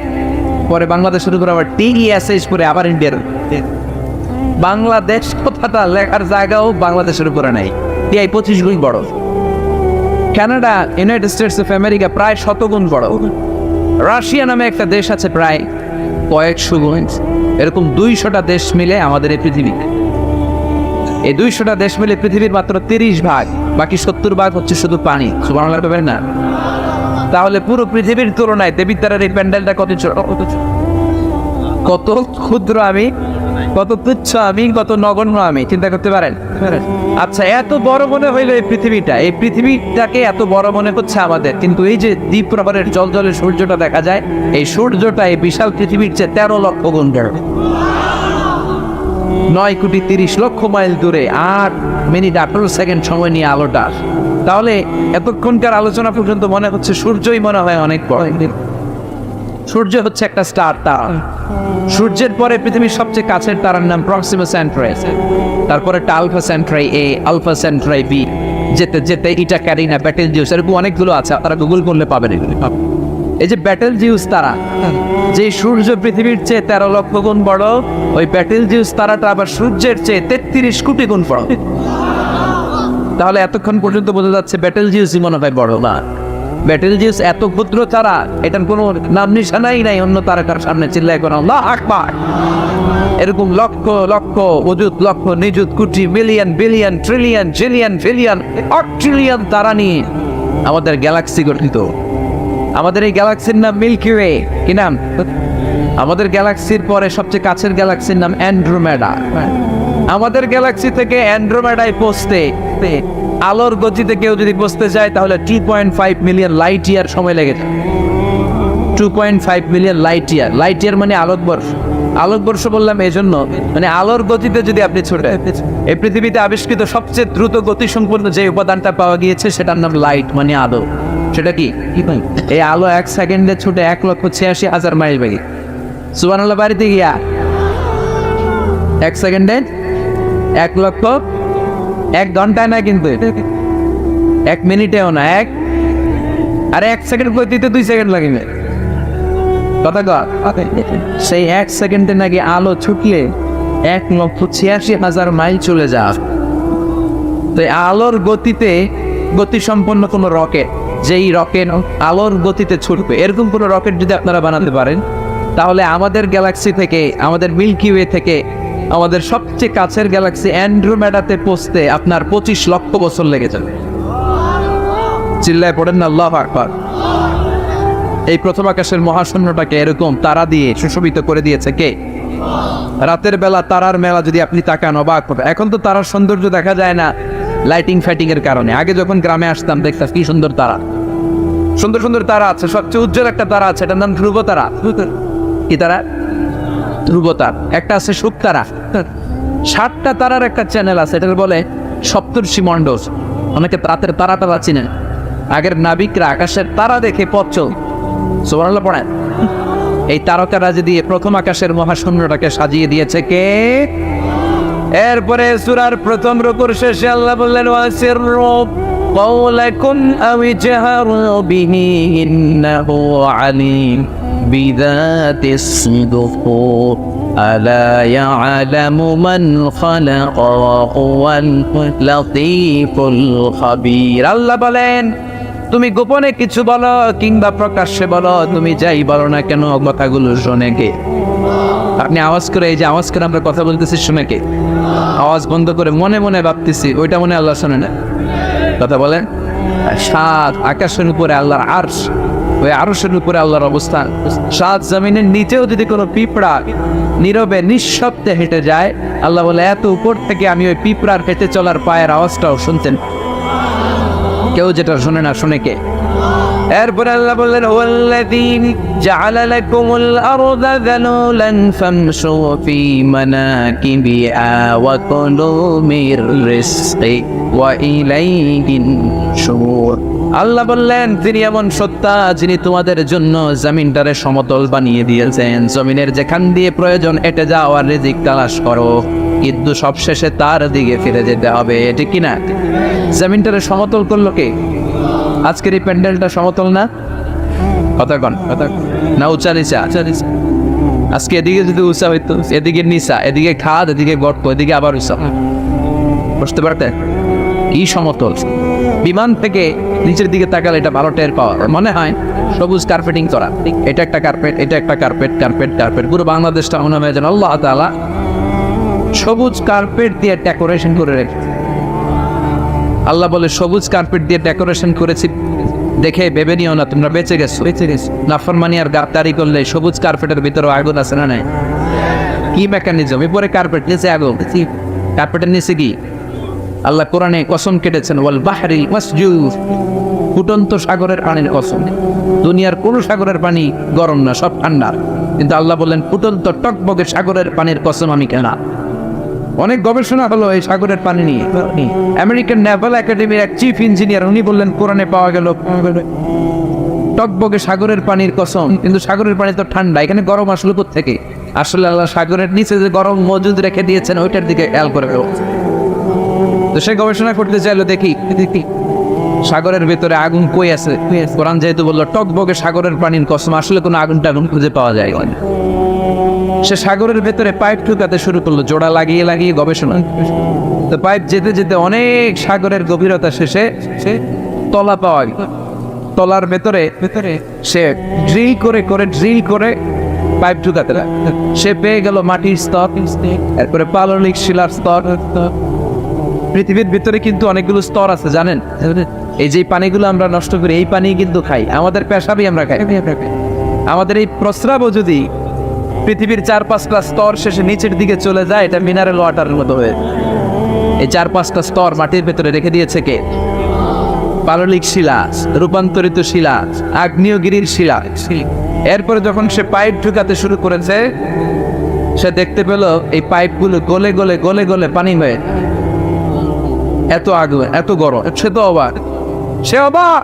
S1: পরে বাংলাদেশের উপরে আবার TESH পরে আবার ইন্ডিয়ার। বাংলাদেশ কথাটা লেখার জায়গাও বাংলাদেশের উপরে নাই। 25 গুণ বড়। Canada, United states of America প্রায় 100 গুণ বড়। রাশিয়া নামে একটা দেশ আছে প্রায় কয়েকশো গুণ। এরকম 200টা দেশ মিলে আমাদের এই পৃথিবী। এই 200টা দেশ মিলে পৃথিবীর মাত্র 30 ভাগ, বাকি 70 ভাগ হচ্ছে শুধু পানি। সুবহানাল্লাহ বলবেন না? তাহলে পুরো পৃথিবীর তুলনায় দেবিদ্বারের এই প্যান্ডেলটা কত ছোট, কত ক্ষুদ্র আমি, কত তুচ্ছ আমি, কত নগণ্য আমি, চিন্তা করতে পারেন? আচ্ছা, এত বড় মনে হইলো এই পৃথিবীটা, এই পৃথিবীটাকে এত বড় মনে হচ্ছে আমাদের, কিন্তু এই যে দ্বীপ প্রহরের জল জলে সূর্যটা দেখা যায়, এই সূর্যটা এই বিশাল পৃথিবীর চেয়ে 13 লক্ষ গুণ বড়। 9 কোটি 30 লক্ষ মাইল দূরে, 8 মিনিট 18 সেকেন্ড সময় নিয়ে আলোটা। তাহলে এতক্ষণকার আলোচনা পর্যন্ত মনে হচ্ছে সূর্যই মনে হয় অনেক বড়। সূর্য হচ্ছে একটা স্টার তারা। সূর্যের পরে পৃথিবীর সবচেয়ে কাছের তারার নাম প্রক্সিমা সেন্ট্রাই, তারপরে Alpha Centauri A, Alpha Centauri B, যেতে যেতে ইটা ক্যারিনা, ব্যাটেল জিউস, এরকম অনেকগুলো আছে, আপনারা গুগল করলে পাবেন। এই যে ব্যাটেল জিউস তারা, যে সূর্য পৃথিবীর চেয়ে 13 লক্ষ গুণ বড়, ওই ব্যাটেল জিউস তারাটা আবার সূর্যের চেয়ে 33 কোটি গুণ বড়। তাহলে এতক্ষণ পর্যন্ত বোঝা যাচ্ছে ব্যাটেল জিউসই মনে হয় বড় না। ব্যাটেল জিউস এত ক্ষুদ্র তারা, এটার কোনো নাম নিশানাই নাই অন্য তারাটার সামনে। চিল্লায় কোনো আল্লাহু আকবার। এরকম লক্ষ লক্ষ অযুত, লক্ষ নিযুত, কোটি, million, billion, trillion, zillion, billion, অট্রিলিয়ন তারা নিয়ে আমাদের গ্যালাক্সি গঠিত। আমাদের এই গ্যালাক্সির নাম মিল্কি ওয়ে। কি নাম? আমাদের গ্যালাক্সির পরে সবচেয়ে কাছের গ্যালাক্সির নাম অ্যান্ড্রোমেডা। আমাদের গ্যালাক্সি থেকে অ্যান্ড্রোমেডায় পৌঁছতে আলোর গতিতে কেউ যদি পৌঁছতে যায় তাহলে 2.5 মিলিয়ন লাইট ইয়ার সময় লেগে যায়। 2.5 million light year. Light year মানে আলোকবর্ষ। আলোকবর্ষ বললাম এই জন্য, মানে আলোর গতিতে যদি আপনি ছোটে, এই পৃথিবীতে আবিষ্কৃত সবচেয়ে দ্রুত গতি সম্পন্ন যে উপাদানটা পাওয়া গিয়েছে সেটার নাম লাইট, মানে আলো। সেটা কি? এই আলো 1 সেকেন্ডে ছুটে 1,86,000 মাইল বেগে। সুবহানাল্লাহ। বাড়িতে গিয়া 1 সেকেন্ডে 1 লক্ষ, 1 ঘন্টায় না কিন্তু, 1 মিনিটেও না, আরে 1 সেকেন্ড গতিতে 2 সেকেন্ড লাগে না। কথা কর, সেই 1 সেকেন্ডে নাকি আলো ছুটলে 1,86,000 মাইল চলে যায়। তো আলোর গতিতে গতি সম্পন্ন কোনো রকেট, যেই রকেট আলোর গতিতে ছুটবে, এরকম কোনো রকেট যদি আপনারা বানাতে পারেন, তাহলে আমাদের গ্যালাক্সি থেকে, আমাদের মিল্কি ওয়ে থেকে আমাদের সবচেয়ে কাছের গ্যালাক্সি অ্যান্ড্রোমেডাতে পৌঁছতে আপনার 25 লক্ষ বছর লেগে যাবে। চিল্লায় পড়েন না আল্লাহু আকবার। এই প্রথম আকাশের মহাশূন্যটাকে এরকম তারা দিয়ে সুশোভিত করে দিয়েছে কে? রাতের বেলা তারার মেলা যদি আপনি তাকান অবাক হবে। এখন তো তারার সৌন্দর্য দেখা যায় না লাইটিং ফাইটিং এর কারণে। আগে যখন গ্রামে আসতাম দেখতাম কি সুন্দর তারা, সুন্দর সুন্দর তারা আছে। সবচেয়ে উজ্জ্বল একটা তারা আছে, এটার নাম ধ্রুব তারা। কি তারা? ধ্রুব তারা। একটা আছে শুক তারা। 7টা তারার একটা চ্যানেল আছে, এটার বলে সপ্তর্ষি মণ্ডল। অনেকে রাতের তারা তারা চিনেন। আগের নাবিকরা আকাশের তারা দেখে পথ চল। সুবহানাল্লাহ পড়েন। এই তারকারাজি দিয়ে প্রথম আকাশের মহাশূন্যটাকে সাজিয়ে দিয়েছে কে? এরপরে সূরার প্রথম রুকুর শেষে আল্লাহ বললেন ওয়াসিররু ক্বাওলাকুম আও জাহারু বিহি ইন্নাহু আলিম বিযাতিস সুদুর আলা ইয়ালামু মান খালাকা ওয়া হুয়াল লাতীফুল খাবীর। আল্লাহ বলেন তুমি গোপনে কিছু বলো কিংবা প্রকাশ্যে বলো, তুমি যাই বলো না কেন কথাগুলো শোনে কে? আপনি আওয়াজ করে, এই যে আওয়াজ করে আমরা কথা বলতেছি, শুনে কে? আওয়াজ বন্ধ করে মনে মনে ভাবতেছি, ওইটা মনে আল্লাহ শোনে না? কথা বলেন। 7 আকাশের উপরে আল্লাহর আরশ, ওই আরশের উপরে আল্লাহর অবস্থান। 7 জমিনের নিচেও যদি কোনো পিঁপড়া নীরবে নিঃশব্দে হেঁটে যায়, আল্লাহ বলে এত উপর থেকে আমি ওই পিঁপড়ার হেঁটে চলার পায়ের আওয়াজটাও শুনতেন। কেউ যেটা শোনে না, শুনে কে? এরপরে আল্লাহ বললেন ওয়াল্লাযী জাআলা লাকুমুল আরদা যালুলান ফামশু ফি মানাকিবিহা ওয়া কুলু মির রিজকি ওয়া ইলাইহিন নুশুর। আল্লাহ বললেন তিনি এমন সত্তা যিনি তোমাদের জন্য জমিনটারে সমতল বানিয়ে দিয়েছেন। জমিনের যেখান দিয়ে প্রয়োজন হেঁটে যাও আর রিজিক তালাশ করো, কিন্তু সবশেষে তার দিকে ফিরে যেতে হবে, ঠিক কিনা? জমিনটারে সমতল করলো কে? আজকের এই প্যান্ডেলটা সমতল না? কথা কন, কথা না উঁচা নিচা? আজকে এদিকে যদি উঁচা হইতো, এদিকে নিচা, এদিকে খাদ, এদিকে গর্ত, এদিকে আবার উঁচা, বুঝতে পারতেন? কি সমতল। বিমান থেকে নিচের দিকে তাকালে এটা ভালো টের পাওয়া মনে হয় সবুজ কার্পেটিং করা। এটা একটা কার্পেট, এটা একটা কার্পেট, কার্পেট কার্পেট, পুরো বাংলাদেশটা মনে হয় যেন আল্লাহ তাআলা সবুজ কার্পেট দিয়ে ডেকোরেশন করে রেখেছে। আল্লাহ বলে সবুজ কার্পেট দিয়ে ডেকোরেশন করেছি দেখে ভেবে নিও না তোমরা বেঁচে গেছো। নাফরমানি আর গাদ্দারি করলে সবুজ কার্পেটের ভিতরে আগুন আছে না নাই? কি মেকানিজম? এরপরে কার্পেট, নিচে আগুন। কার্পেটের নিচে কি? আল্লাহ কোরআনে কসম কেটেছেন ওয়াল বাহরিল মাসজুর, ফুটন্ত সাগরের পানির কসম। দুনিয়ার কোন সাগরের পানি গরম না, সব ঠান্ডা, কিন্তু আল্লাহ বললেন ফুটন্ত টকবগে সাগরের পানির কসম আমি কেনা। অনেক গবেষণা হলো এই সাগরের পানি নিয়ে। আমেরিকান নেভাল একাডেমির এক চিফ ইঞ্জিনিয়ার উনি বললেন কোরআনে পাওয়া গেল টকবগে সাগরের পানির কসম, কিন্তু সাগরের পানি তো ঠান্ডা, এখানে গরম আসলো কোত্থেকে? আসলে আল্লাহ সাগরের নিচে যে গরম মজুদ রেখে দিয়েছেন ওইটার দিকে খেয়াল করে ফেলো। তো সে গবেষণা করতে চাইলো, দেখি সাগরের ভেতরে আগুন কই আছে। কোরআন যেহেতু বললো টকবগে সাগরের পানির কসম, আসলে কোনো আগুন টাগুন খুঁজে পাওয়া যায় না। সে সাগরের ভেতরে পাইপ ঢুকাতে শুরু করলো, জোড়া লাগিয়ে লাগিয়ে গবেষণা। তো পাইপ যেতে যেতে অনেক সাগরের গভীরতা শেষে সে তলা পাওয়া গেল। তলার ভেতরে সে ড্রিল করে পাইপ ঢুকাতে লাগলো। সে পেয়ে গেল মাটির স্তর, এরপরে পাললিক শিলার স্তর। পৃথিবীর ভিতরে কিন্তু অনেকগুলো স্তর আছে জানেন? এই যে পানিগুলো আমরা নষ্ট করি, এই পানি কিন্তু খাই, আমাদের পেশাবই আমরা খাই। আমাদের এই প্রস্রাবও যদি পৃথিবীর 4-5টা স্তর শেষে নিচের দিকে চলে যায়, এটা মিনারেল ওয়াটারের মতো হয়ে। এই 4-5টা স্তর মাটির ভেতরে রেখে দিয়েছে কে? পাললিক শিলা, রূপান্তরিত শিলা, আগ্নেয়গিরির শিলা। এরপরে যখন সে পাইপ ঢুকাতে শুরু করেছে, সে দেখতে পেল এই পাইপগুলো গলে গলে গলে গলে পানি হয়ে, এত আগুন, এত গরম। সে তো অবাক, সে অবাক,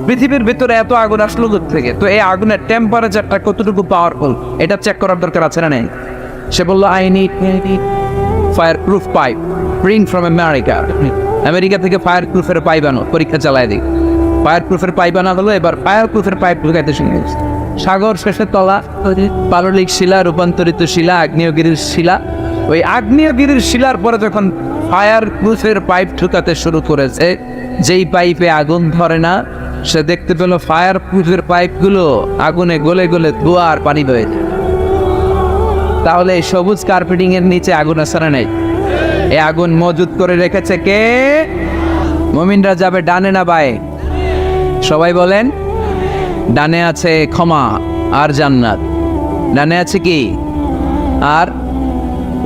S1: পৃথিবীর ভিতরে এত আগুন আসলো থেকে, তো এই আগুনের টেম্পারেচারটা কতটুকু পাওয়ারফুল এটা চেক করার দরকার আছে না নেই? সে বললো, I need fire proof pipe, bring from America. America থেকে ফায়ার প্রুফের পাইপ আনো, পরীক্ষা চালায় দিই। ফায়ার প্রুফের পাইপ আনা হলো, এবার ফায়ার প্রুফের পাইপ ঢুকাইতে শুনে সাগর শেষে তলা, পাললিক শিলা, রূপান্তরিত শিলা, আগ্নেয়গিরির শিলা। ওই আগ্নেয়গিরির শিলার পরে যখন ফায়ার প্রুফের পাইপ ঢুকাতে শুরু করেছে, যেই পাইপে আগুন ধরে না, সে দেখতে পেল ফায়ার প্রুফের পাইপগুলো আগুনে গলে গলে ধোঁয়া আর পানি হয়ে যায়। তাহলে এই সবুজ কার্পেটিং এর নিচে আগুন আছে না নেই? এই আগুন মজুদ করে রেখেছে কে? মুমিনরা যাবে ডানে না বায়ে? সবাই বলেন। ডানে আছে ক্ষমা আর জান্নাত। ডানে আছে কি? আর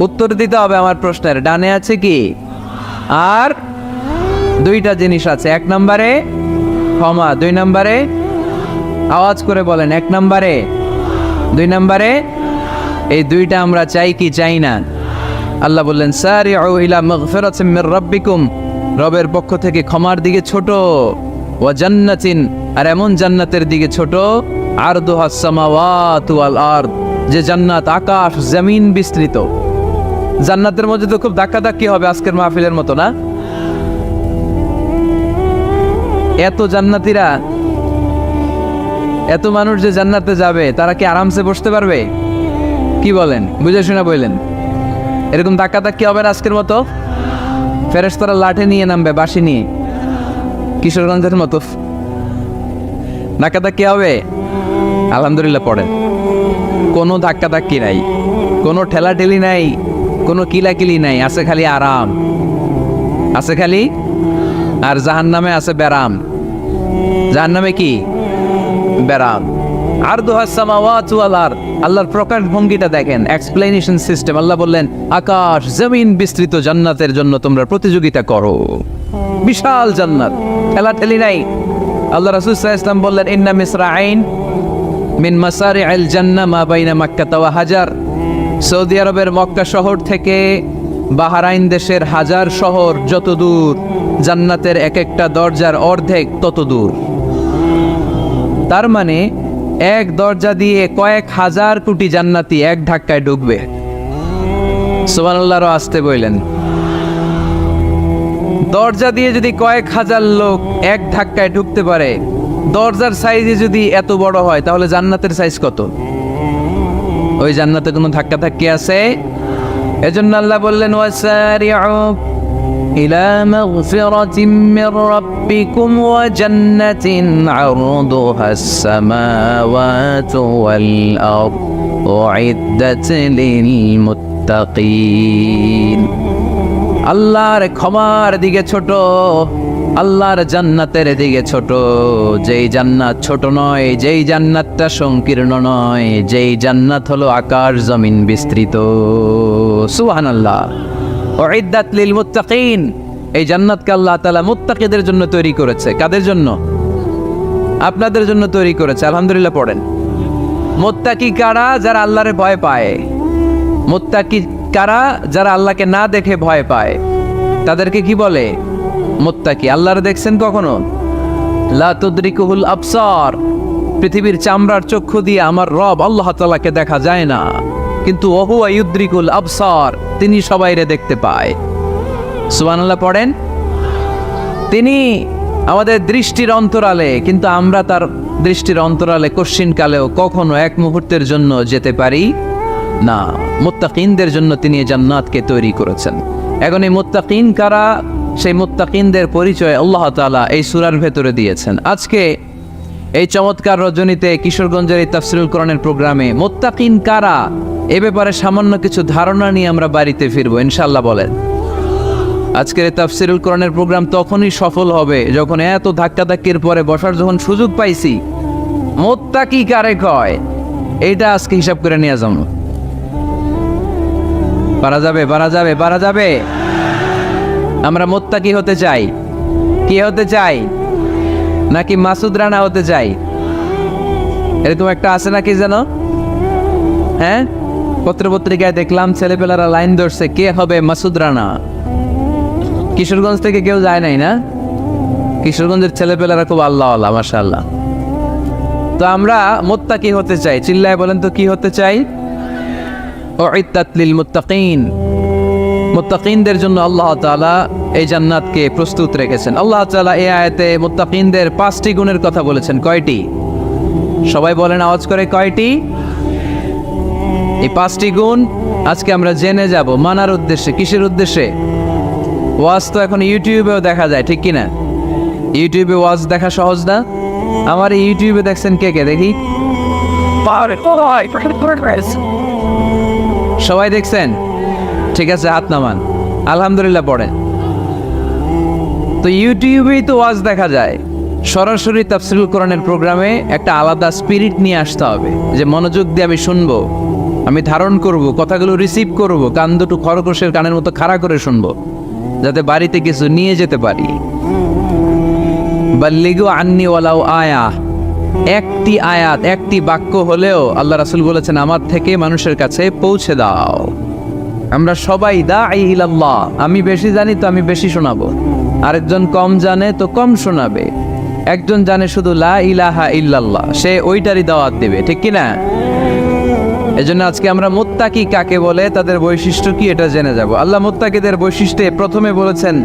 S1: উত্তর দিতে হবে আমার প্রশ্নের। ডানে আছে কি? আর দুইটা জিনিস আছে। এক নম্বরে ক্ষমা, দুই নম্বরে আওয়াজ করে বলেন, এক নম্বরে, দুই নম্বরে। এই দুইটা আমরা চাই কি চাই না? আল্লাহ বললেন, সারিউ ইলা মাগফিরাতিন মির রাব্বিকুম, রবের পক্ষ থেকে ক্ষমার দিকে ছোট, ওয়া জান্নাতিন, আর এমন জান্নাতের দিকে ছোট, আরদুহাস সামাওয়াতু ওয়াল আরদ, যে জান্নাত আকাশ জমিন বিস্তৃত। জান্নাতের মধ্যে তো খুব ধাক্কাধাক্কি হবে আজকের মাহফিলের মতো না? এত জান্নাতীরা, এত মানুষ যে জান্নাতে যাবে, তারা কি আরামসে বসতে পারবে? কি বলেন? বুঝে শুনে বললেন। এরকম ধাক্কাধাক্কি হবে না আজকের মতো? ফেরেশতারা লাঠি নিয়ে নামবে, বাঁশি নিয়ে, কিশোরগঞ্জের মতো ধাক্কাধাক্কি হবে? আলহামদুলিল্লাহ পড়েন। কোনো ধাক্কাধাক্কি নাই, কোনো ঠেলাঠেলি নাই, কোনো কিলাকিলি নাই, আছে খালি আরাম, আছে খালি। আর জাহান্নামে আছে ব্যারাম। জাহান্নামে কি? ব্যারাম। আরদুহাস সামাওয়াতু ওয়াল আরদ, আল্লাহর প্রকাশ ভঙ্গিটা দেখেন, এক্সপ্লেনেশন সিস্টেম। আল্লাহ বললেন, আকাশ জমিন বিস্তৃত জান্নাতের জন্য তোমরা প্রতিযোগিতা করো। বিশাল জান্নাত, ঠেলাঠেলি নাই। আল্লাহ রাসূল সাল্লাল্লাহু আলাইহি ওয়াসাল্লাম বললেন, ইন্না মিসরাঈন মিন মাসারি'আল জান্নাহ মা বাইনা মাক্কা ওয়া হাজার। সৌদি আরবের মক্কা শহর থেকে বাহরাইন দেশের হাজার শহর যত দূর, জান্নাতের এক একটা দরজার অর্ধেক তত দূর। তার মানে এক দরজা দিয়ে কয়েক হাজার কোটি জান্নাতি এক ধাক্কায় ঢুকবে। সুবহানাল্লাহর আসতে বললেন, দরজা দিয়ে যদি কয়েক হাজার লোক এক ধাক্কায় ঢুকতে পারে, দরজার সাইজে যদি এত বড় হয়, তাহলে জান্নাতের সাইজ কত? ওই জান্নাতে কোনো ধাক্কা ধাক্কি আছে? এজন্য আল্লাহ বললেন, ওয়াসারিউ ইলা মাগফিরাতিন মির রাব্বিকুম ওয়া জান্নাতিন আরদুহাস সামাওয়াতু ওয়াল আরদ উইদ্দাত লিল মুত্তাকিন। আল্লাহর ক্ষমার দিকে ছোট, আল্লাহর জান্নাতের দিকে ছোট। যেই জান্নাত ছোট নয়, যেই জান্নাতটা সংকীর্ণ নয়, যেই জান্নাত হলো আকাশ জমিন বিস্তৃত। সুবহানাল্লাহ। উইদ্দাত লিল মুত্তাকিন, এই জান্নাতকে আল্লাহ তাআলা মুত্তাকিদের জন্য তৈরি করেছে। কাদের জন্য? আপনাদের জন্য তৈরি করেছে। আলহামদুলিল্লাহ পড়েন। মুত্তাকি কারা? যারা আল্লাহরে ভয় পায়। মুত্তাকি কারা? যারা আল্লাহকে না দেখে ভয় পায়। তাদেরকে কি বলে? মুত্তাকি। আল্লাহরে দেখছেন কখনো? লা তুদরিকুহুল আবসার, পৃথিবীর চামড়ার চক্ষু দিয়ে আমার রব আল্লাহ তাআলাকে দেখা যায় না, কিন্তু ওহুয়া ইউদরিকুল আবসার, তিনি সবাইরে দেখতে পায়। সুবহানাল্লাহ পড়েন। তিনি আমাদের দৃষ্টির অন্তরালে, কিন্তু আমরা তার দৃষ্টির অন্তরালে কশ্চিনকালেও কখনো এক মুহূর্তের জন্য যেতে পারি না। মুত্তাকিনদের জন্য তিনি এই জান্নাতকে তৈরি করেছেন। এখন এই মুত্তাকিন কারা? সেই মুত্তাকিনদের পরিচয় আল্লাহ তাআলা এই সূরার ভেতরে দিয়েছেন। আজকে এই চমৎকার রজনীতে কিশোরগঞ্জের এই তাফসীরুল কোরআনের প্রোগ্রামে মুত্তাকিন কারা, এ ব্যাপারে সামান্য কিছু ধারণা নিয়ে আমরা বাড়িতে ফিরবো ইনশাআল্লাহ। বলেন, আজকের এই তাফসীরুল কোরআনের প্রোগ্রাম তখনই সফল হবে যখন এত ধাক্কাধাক্কির পরে বসার যখন সুযোগ পাইছি, মুত্তাকি কারে কয় এইটা আজকে হিসাব করে নিয়ে যাবো। পারা যাবে? পারা যাবে? পারা যাবে? আমরা মুত্তাকি হতে চাই। কি হতে চাই? নাকি মাসুদ রানা হতে চাই? এরকম একটা আছে নাকি যেন? হ্যাঁ, পত্রপত্রিকায় দেখলাম ছেলেপেলারা লাইন ধরছে কে হবে মাসুদ রানা। কিশোরগঞ্জ থেকে কেউ যায় নাই না? কিশোরগঞ্জের ছেলেপেলারা খুব আল্লাহ আল্লাহ মাশাআল্লাহ। তো আমরা মুত্তাকি হতে চাই, চিল্লায় বলেন তো কি হতে চাই? উইদ্দাত লিল মুত্তাকিন, মুত্তাকিনদের জন্য আল্লাহ তাআলা এই জান্নাতকে প্রস্তুত রেখেছেন। আল্লাহ তাআলা এই আয়াতে মুত্তাকিনদের 5টি গুণের কথা বলেছেন। কয়টি? সবাই বলেন আওয়াজ করে, কয়টি? এই 5টি গুণ আজকে আমরা জেনে যাব মানার উদ্দেশ্যে। কিসের উদ্দেশ্যে? ওয়াজ তো এখন ইউটিউবেও দেখা যায়, ঠিক কিনা? ইউটিউবে ওয়াজ দেখা সহজ না? আমার ইউটিউবে দেখছেন কে কে দেখি? সবাই দেখছেন? ঠিক আছে, হাত নামান। আলহামদুলিল্লাহ পড়েন। তো ইউটিউবেই তো ওয়াজ দেখা যায়। সরাসরি তাফসীরুল কোরআনের প্রোগ্রামে একটা আলাদা স্পিরিট নিয়ে আসতে হবে, যে মনোযোগ দিয়ে আমি শুনবো, আমি ধারণ করব, কথাগুলো রিসিভ করব, কান দুটো খরগোশের কানের মতো খাড়া করে শুনবো, যাতে বাড়িতে কিছু নিয়ে যেতে পারি। বাল্লিগু আন্নি ওয়ালাউ আয়া, একটি আয়াত, একটি বাক্য হলেও আল্লাহ রাসূল বলেছেন আমার থেকে মানুষের কাছে পৌঁছে দাও। আমরা সবাই দাঈ ইলাল্লাহ, আমি বেশি জানি তো আমি বেশি শোনাবো, আরেকজন কম জানে তো কম শোনাবে, একজন জানে শুধু লা ইলাহা ইল্লাল্লাহ, সে ওইটারই দাওয়াত দেবে, ঠিক কিনা? এজন্য আজকে আমরা মুত্তাকি কাকে বলে, তাদের বৈশিষ্ট্য কি, এটা জেনে যাব। আল্লাহ মুত্তাকিদের বৈশিষ্ট্যে প্রথমে বলেছেন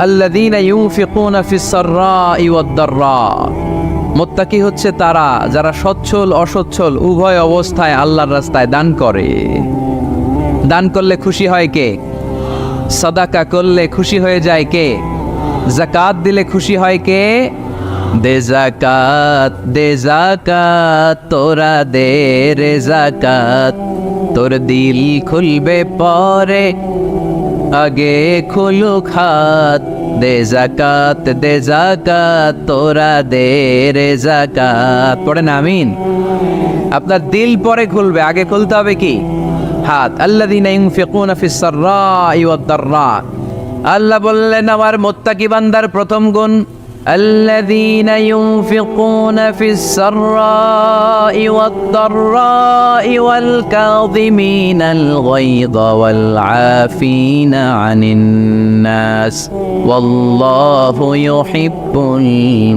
S1: আল্লাযীনা ইউনফিকুনা ফিস সাররাই ওয়াদ দাররা, মুত্তাকি হচ্ছে তারা যারা সচ্ছল অসচ্ছল উভয় অবস্থায় আল্লাহর রাস্তায় দান করে। দান করলে খুশি হয় কে? সাদাকা করলে খুশি হয়ে যায় কে? যাকাত দিলে খুশি হয় কে? দে যাকাত, দে যাকাত, তোরা দে রে যাকাত, তোর দিল খুলবে পরে আগে খুলুক হাত। দে যাকাত, দে যাকাত, তোরা দে রে যাকাত। পড়েন আমিন। আপনার দিল পরে খুলবে, আগে খুলতে হবে কি? হাত। আল্লাযীনা ইউনফিকুনা ফিস সাররাই ওয়াদ দাররা, আল্লাহ বললেন আমার মুত্তাকি বান্দার প্রথম গুণ আল্লাযীনা ইউনফিকুনা ফিস সাররাই ওয়াদ দাররাই ওয়াল কাযিমিনাল গায়যা ওয়াল আফিনা আনিন নাস ওয়াল্লাহু ইউহিব্বুল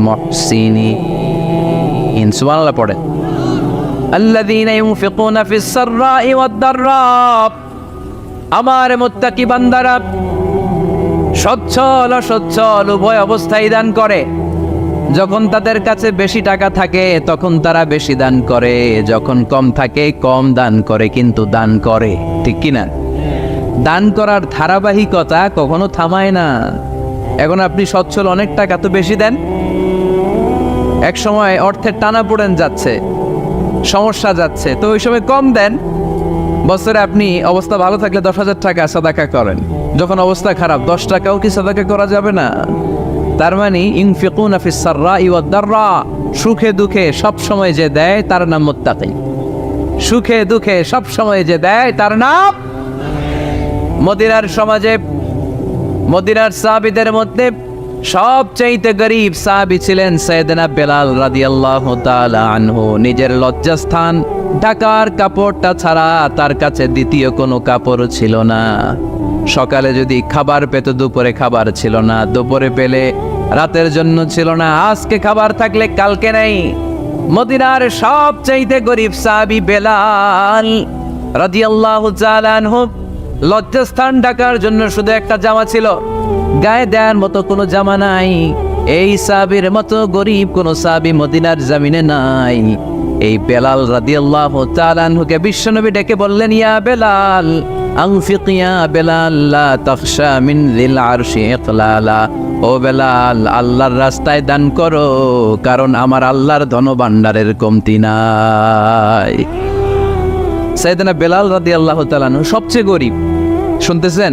S1: মুহসিনিন। সুবহানাল্লাহ পড়ে। আল্লাযীনা ইউনফিকুনা ফিস সাররাই ওয়াদ দাররা, আমার মুত্তাকি বান্দারা সচ্ছল অসচ্ছল উভয় অবস্থায় দান করে। যখন তাদের কাছে বেশি টাকা থাকে তখন তারা বেশি দান করে, যখন কম থাকে কম দান করে, কিন্তু দান করে, ঠিক কিনা? দান করার ধারাবাহিকতা কখনো থামায় না। এখন আপনি সচ্ছল, অনেক টাকা তো বেশি দেন, এক সময় অর্থের টানাপোড়েন যাচ্ছে, সমস্যা যাচ্ছে, তো ওই সময় কম দেন। বছরে আপনি অবস্থা ভালো থাকলে 10,000 টাকা সাদাকা করেন, যখন অবস্থা খারাপ 10 টাকাও কি সাদাকা করা যাবে না? তার মানে ইউনফিকুনা ফিস সাররাই ওয়াদ দাররা, সুখে দুঃখে সব সময় যে দেয় তার নাম মুত্তাকি। সুখে দুঃখে সব সময় যে দেয় তার নাম। মদিনার সমাজে, মদিনার সাহাবীদের মধ্যে সবচাইতে গরিব সাহাবী ছিলেন সাইয়েদনা বেলাল রাদিয়াল্লাহু তাআলা আনহু। নিজের লজ্জাস্থান ঢাকার কাপড়টা ছাড়া তার কাছে দ্বিতীয় কোনো কাপড় ছিল না। সকালে যদি খাবার পেত, দুপুরে খাবার ছিল না, দুপুরে পেলে রাতের জন্য ছিল না, আজকে খাবার থাকলে কালকে নেই। মদিনার সবচাইতে গরিব সাহাবী বেলাল রাদিয়াল্লাহু তাআলা আনহু, লজ্জাস্থান ঢাকার জন্য শুধু একটা জামা ছিল, গায়ে দেওয়ার মতো কোনো জামা নাই। এই সাহাবীর মতো গরিব কোনো সাহাবী মদিনার জমিনে নাই। এই বেলাল রাদিয়াল্লাহু তাআলা আনহুকে বিশ্বনবী ডেকে বললেন, ইয়া বেলাল আনফিক, ইয়া বেলাল লা তাখশা মিন যিল আরশি ইকলালা, ও বেলাল আল্লাহর রাস্তায় দান করো, কারণ আমার আল্লাহর ধনভাণ্ডারের কমতি নাই। সাইয়েদনা বেলাল রাদিয়াল্লাহু তাআলা আনহু সবচেয়ে গরিব। শুনতেছেন?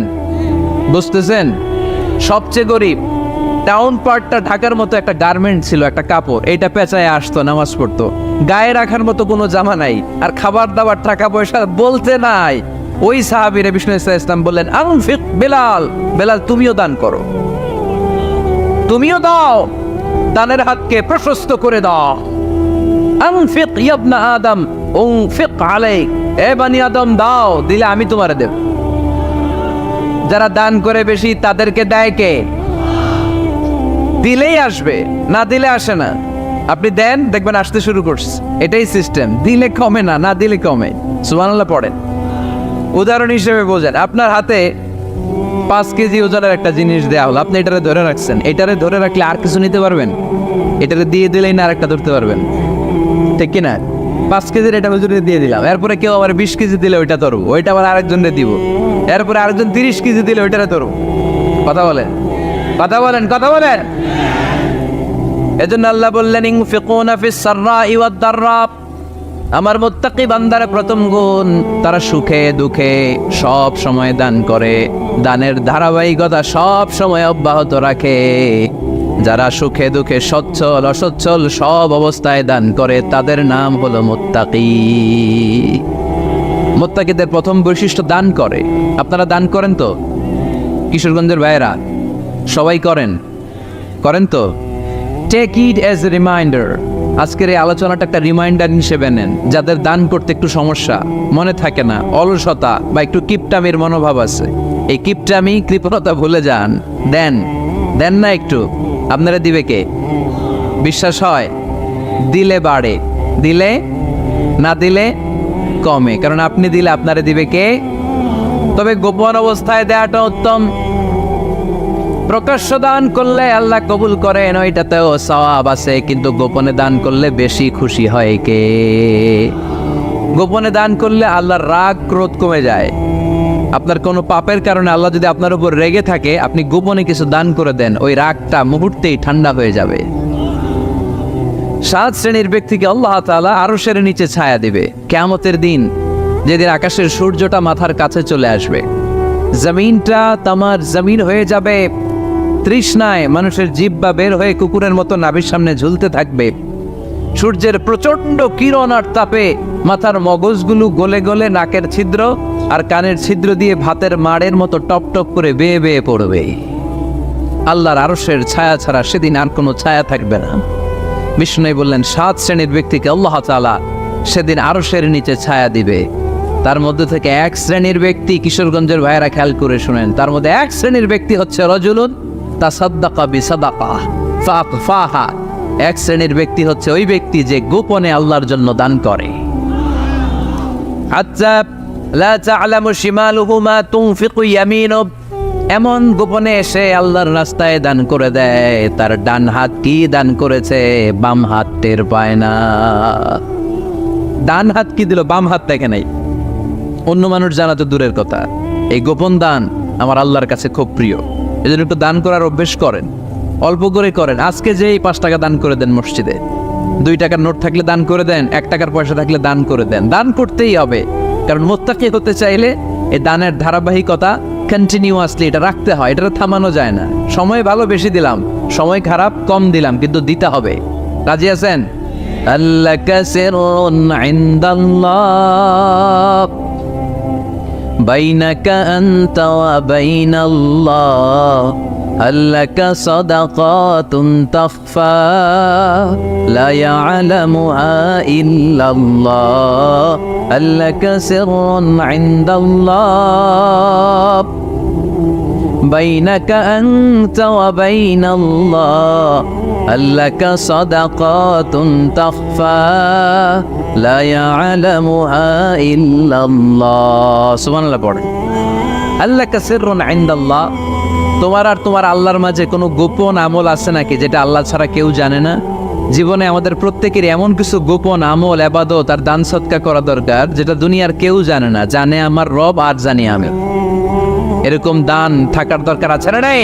S1: বুঝতেছেন? সবচেয়ে গরিব। টাউন পার্টটা ঢাকার মতো একটা গার্মেন্ট ছিল, একটা কাপড়, এইটা পেঁচায় আসতো, নামাজ পড়তো, গায়ে রাখার মতো কোনো জামা নাই, আর খাবার দাবার টাকা পয়সা বলতে নাই। ওই সাহাবীরে বিষ্ণু ইসলাম বললেন, আনফিক বেলাল, বেলাল তুমিও দান করো, তুমিও দাও, দানের হাতকে প্রশস্ত করে দাও। আনফিক ইয়া ইবনা আদম উনফিক আলাইক, এ বনি আদম দাও, দিলে আমি তোমারে দেব। যারা দান করে বেশি তাদেরকে দেয় কে? দিলেই আসবে, না দিলে আসে না। আপনি দেন, দেখবেন আসতে শুরু করছে। এটাই সিস্টেম। দিলে কমে না, না দিলে কমে। সুবহানাল্লাহ পড়েন। উদাহরণ হিসেবে বোঝেন, আপনার হাতে 5 কেজি ওজনের একটা জিনিস দেয়া হলো, আপনি এটারে ধরে রাখছেন। এটারে ধরে রাখলে আর কিছু নিতে পারবেন? এটারে দিয়ে দিলেই না আরেকটা ধরতে পারবেন, ঠিক কিনা? 5 কেজির এটা হুজুরে দিয়ে দিলাম, এরপরে কেউ আবার 20 কেজি দিলে ওইটা ধরবো, ওইটা আবার আরেকজনকে দিব, এরপরে আরেকজন 30 কেজি দিলে ওইটারে ধরবো। কথা বলেন, কথা বলেন, কথা বলেন। এজন্য আল্লাহ বললেন ইনফিকুনা ফিস সাররাই ওয়াদ দাররা। আমার মুত্তাকি বান্দারা প্রথম গুণ, তারা সুখে দুঃখে সব সময় দান করে, দানের ধারাবাহিকতা সব সময় অব্যাহত রাখে। যারা সুখে দুঃখে সচ্ছল অসচ্ছল সব অবস্থায় দান করে, তাদের নাম হলো মুত্তাকি। মুত্তাকিদের প্রথম বৈশিষ্ট্য দান করে। আপনারা দান করেন তো? কিশোরগঞ্জের ভাইয়েরা সবাই করেন? করেন তো? Take it as a reminder. আজকের এই আলোচনাটা একটা রিমাইন্ডার হিসেবে নেন। যাদের দান করতে একটু সমস্যা, মনে থাকে না, অলসতা বা একটু কিপটামির মনোভাব আছে, এই কিপটামি কৃপণতা ভুলে যান। দেন, দেন না একটু, আপনারা দিবে কে? বিশ্বাস হয়? দিলে বাড়ে, দিলে না দিলে কমে। কারণ আপনি দিলে আপনারে দিবে কে? তবে গোপন অবস্থায় দেওয়াটা উত্তম। প্রকাশ্য দান করলে আল্লাহ কবুল করেন, ওইটাতেও সওয়াব আছে, কিন্তু গোপনে দান করলে বেশি খুশি হয় কে? গোপনে দান করলে আল্লাহর রাগ ক্রোধ কমে যায়। আপনার কোনো পাপের কারণে আল্লাহ যদি আপনার উপর রেগে থাকে, আপনি গোপনে কিছু দান করে দেন, ওই রাগটা মুহূর্তেই ঠান্ডা হয়ে যাবে। 7 শ্রেণীর ব্যক্তিকে আল্লাহ তাআলা আরশের নিচে ছায়া দিবে কিয়ামতের দিন, যেদিন আকাশের সূর্যটা মাথার কাছে চলে আসবে, জমিনটা তামার জমিন হয়ে যাবে, তৃষ্ণায় মানুষের জিহ্বা বের হয়ে কুকুরের মতো নাভির সামনে ঝুলতে থাকবে। সূর্যের প্রচন্ড কিরণ আর তাপে মাথার মগজগুলো গলে গলে নাকের ছিদ্র আর কানের ছিদ্র দিয়ে ভাতের মাড়ের মতো টপ টপ করে বেয়ে বেয়ে পড়বে। আল্লাহর আরশের ছায়া ছাড়া সেদিন আর কোনো ছায়া থাকবে না। বিষ্ণু বললেন 7 শ্রেণীর ব্যক্তিকে আল্লাহ তাআলা সেদিন আরশের নিচে ছায়া দিবে। তার মধ্যে থেকে 1 শ্রেণীর ব্যক্তি, কিশোরগঞ্জের ভাইয়েরা খেয়াল করে শুনেন, তার মধ্যে 1 শ্রেণীর ব্যক্তি হচ্ছে রাজুলুন তাসাদ্দাকা বিসাদাকাহ ফাআতফাহা। 1 শ্রেণীর ব্যক্তি হচ্ছে ওই ব্যক্তি যে গোপনে আল্লাহর জন্য দান করে। হাত্তা লা তা'লামু শিমালুহু মা তুনফিকু ইয়ামিনুহু। এমন গোপনে এসে আল্লাহর রাস্তায় দান করে দেয়, তার ডান হাত কি দান করেছে বাম হাত টের পায় না। ডান হাত কি দিল, বাম হাত দেখে নাই। অন্য মানুষ জানা তো দূরের কথা, এই গোপন দান আমার আল্লাহর কাছে খুব প্রিয়। এজন্য একটু দান করার অভ্যেস করেন, অল্প করে করেন। আজকে যেই 5 টাকা দান করে দেন মসজিদে, 2 টাকার নোট থাকলে দান করে দেন, 1 টাকার পয়সা থাকলে দান করে দেন। দান করতেই হবে, কারণ মুত্তাকি হতে চাইলে এই দানের ধারাবাহিকতা কন্টিনিউয়াসলি এটা রাখতে হয়, এটা থামানো যায় না। সময় ভালো বেশি দিলাম, সময় খারাপ কম দিলাম, কিন্তু দিতে হবে। রাজি আছেন? আল্লাকা সিররুন ইনদাল্লাহ বাইনাকা আনতা ওয়া বাইনাল্লাহ, আল্লাকা সাদাকাতুন তাখফা লা ইয়ালামুহা ইল্লাল্লাহ, আল্লাকা সিররুন ইনদাল্লাহ বাইনাকা আনতা ওয়া বাইনাল্লাহ, আল্লাকা সাদাকাতুন তাখফা লা ইয়ালামুহা ইল্লাল্লাহ। সুবহানাল্লাহ পড়ে। আল্লাকা সিররুন ইনদাল্লাহ, তোমার আর তোমার আল্লাহর মাঝে কোনো গোপন আমল আছে নাকি যেটা আল্লাহ ছাড়া কেউ জানে না? জীবনে আমাদের প্রত্যেকের এমন কিছু গোপন আমল, ইবাদত আর দান সদকা করা দরকার যেটা দুনিয়ার কেউ জানে না, জানে আমার রব আর জানি আমি। এরকম দান থাকার দরকার আছে না নাই?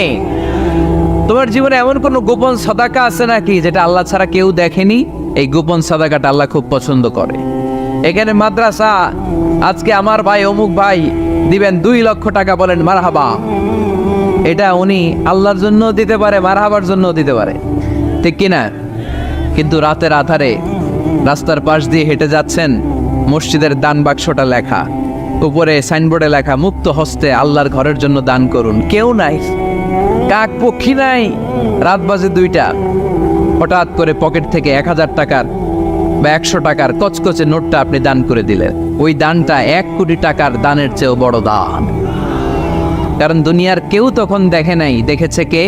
S1: তোমার জীবনে এমন কোনো গোপন সাদাকা আছে নাকি যেটা আল্লাহ ছাড়া কেউ দেখেনি? এই গোপন সাদাকাটা আল্লাহ খুব পছন্দ করে। এখানে মাদ্রাসা, আজকে আমার ভাই অমুক ভাই দিবেন 2 লক্ষ টাকা, বলেন মারহাবা। এটা উনি আল্লাহর জন্য দিতে পারে, মারহাবার জন্য দিতে পারে, ঠিক কিনা? কিন্তু রাতের আধারে রাস্তার পাশ দিয়ে হেঁটে যাচ্ছেন, মসজিদের দান বাক্সটা লেখা, উপরে সাইনবোর্ডে লেখা মুক্ত হস্তে আল্লাহর ঘরের জন্য দান করুন। কেউ নাই, কাক পক্ষী নাই। রাত বাজে 2টা, হঠাৎ করে পকেট থেকে 1000 টাকার বা 100 টাকার কচকচে নোটটা আপনি দান করে দিলেন, ওই দানটা 1 কোটি টাকার দানের চেয়েও বড় দান। কারণ দুনিয়ার কেউ তখন দেখে নাই, দেখেছে কে?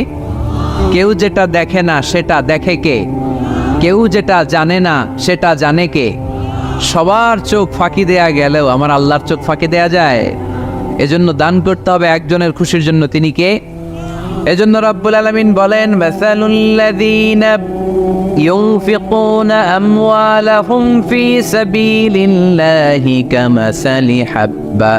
S1: কেউ যেটা দেখে না সেটা দেখে কে? কেউ যেটা জানে না সেটা জানে কে? সবার চোখ ফাঁকি দেয়া গেলেও আমার আল্লাহর চোখ ফাঁকি দেয়া যায়? এজন্য দান করতে হবে একজনের খুশির জন্য, তিনি কে? এজন্য রব্বুল আলামিন বলেন, মাসালুল্লাযীনা ইউনফিকুনা আমওয়ালাহুম ফি সাবিলিল্লাহি কামাসালি হাব্বা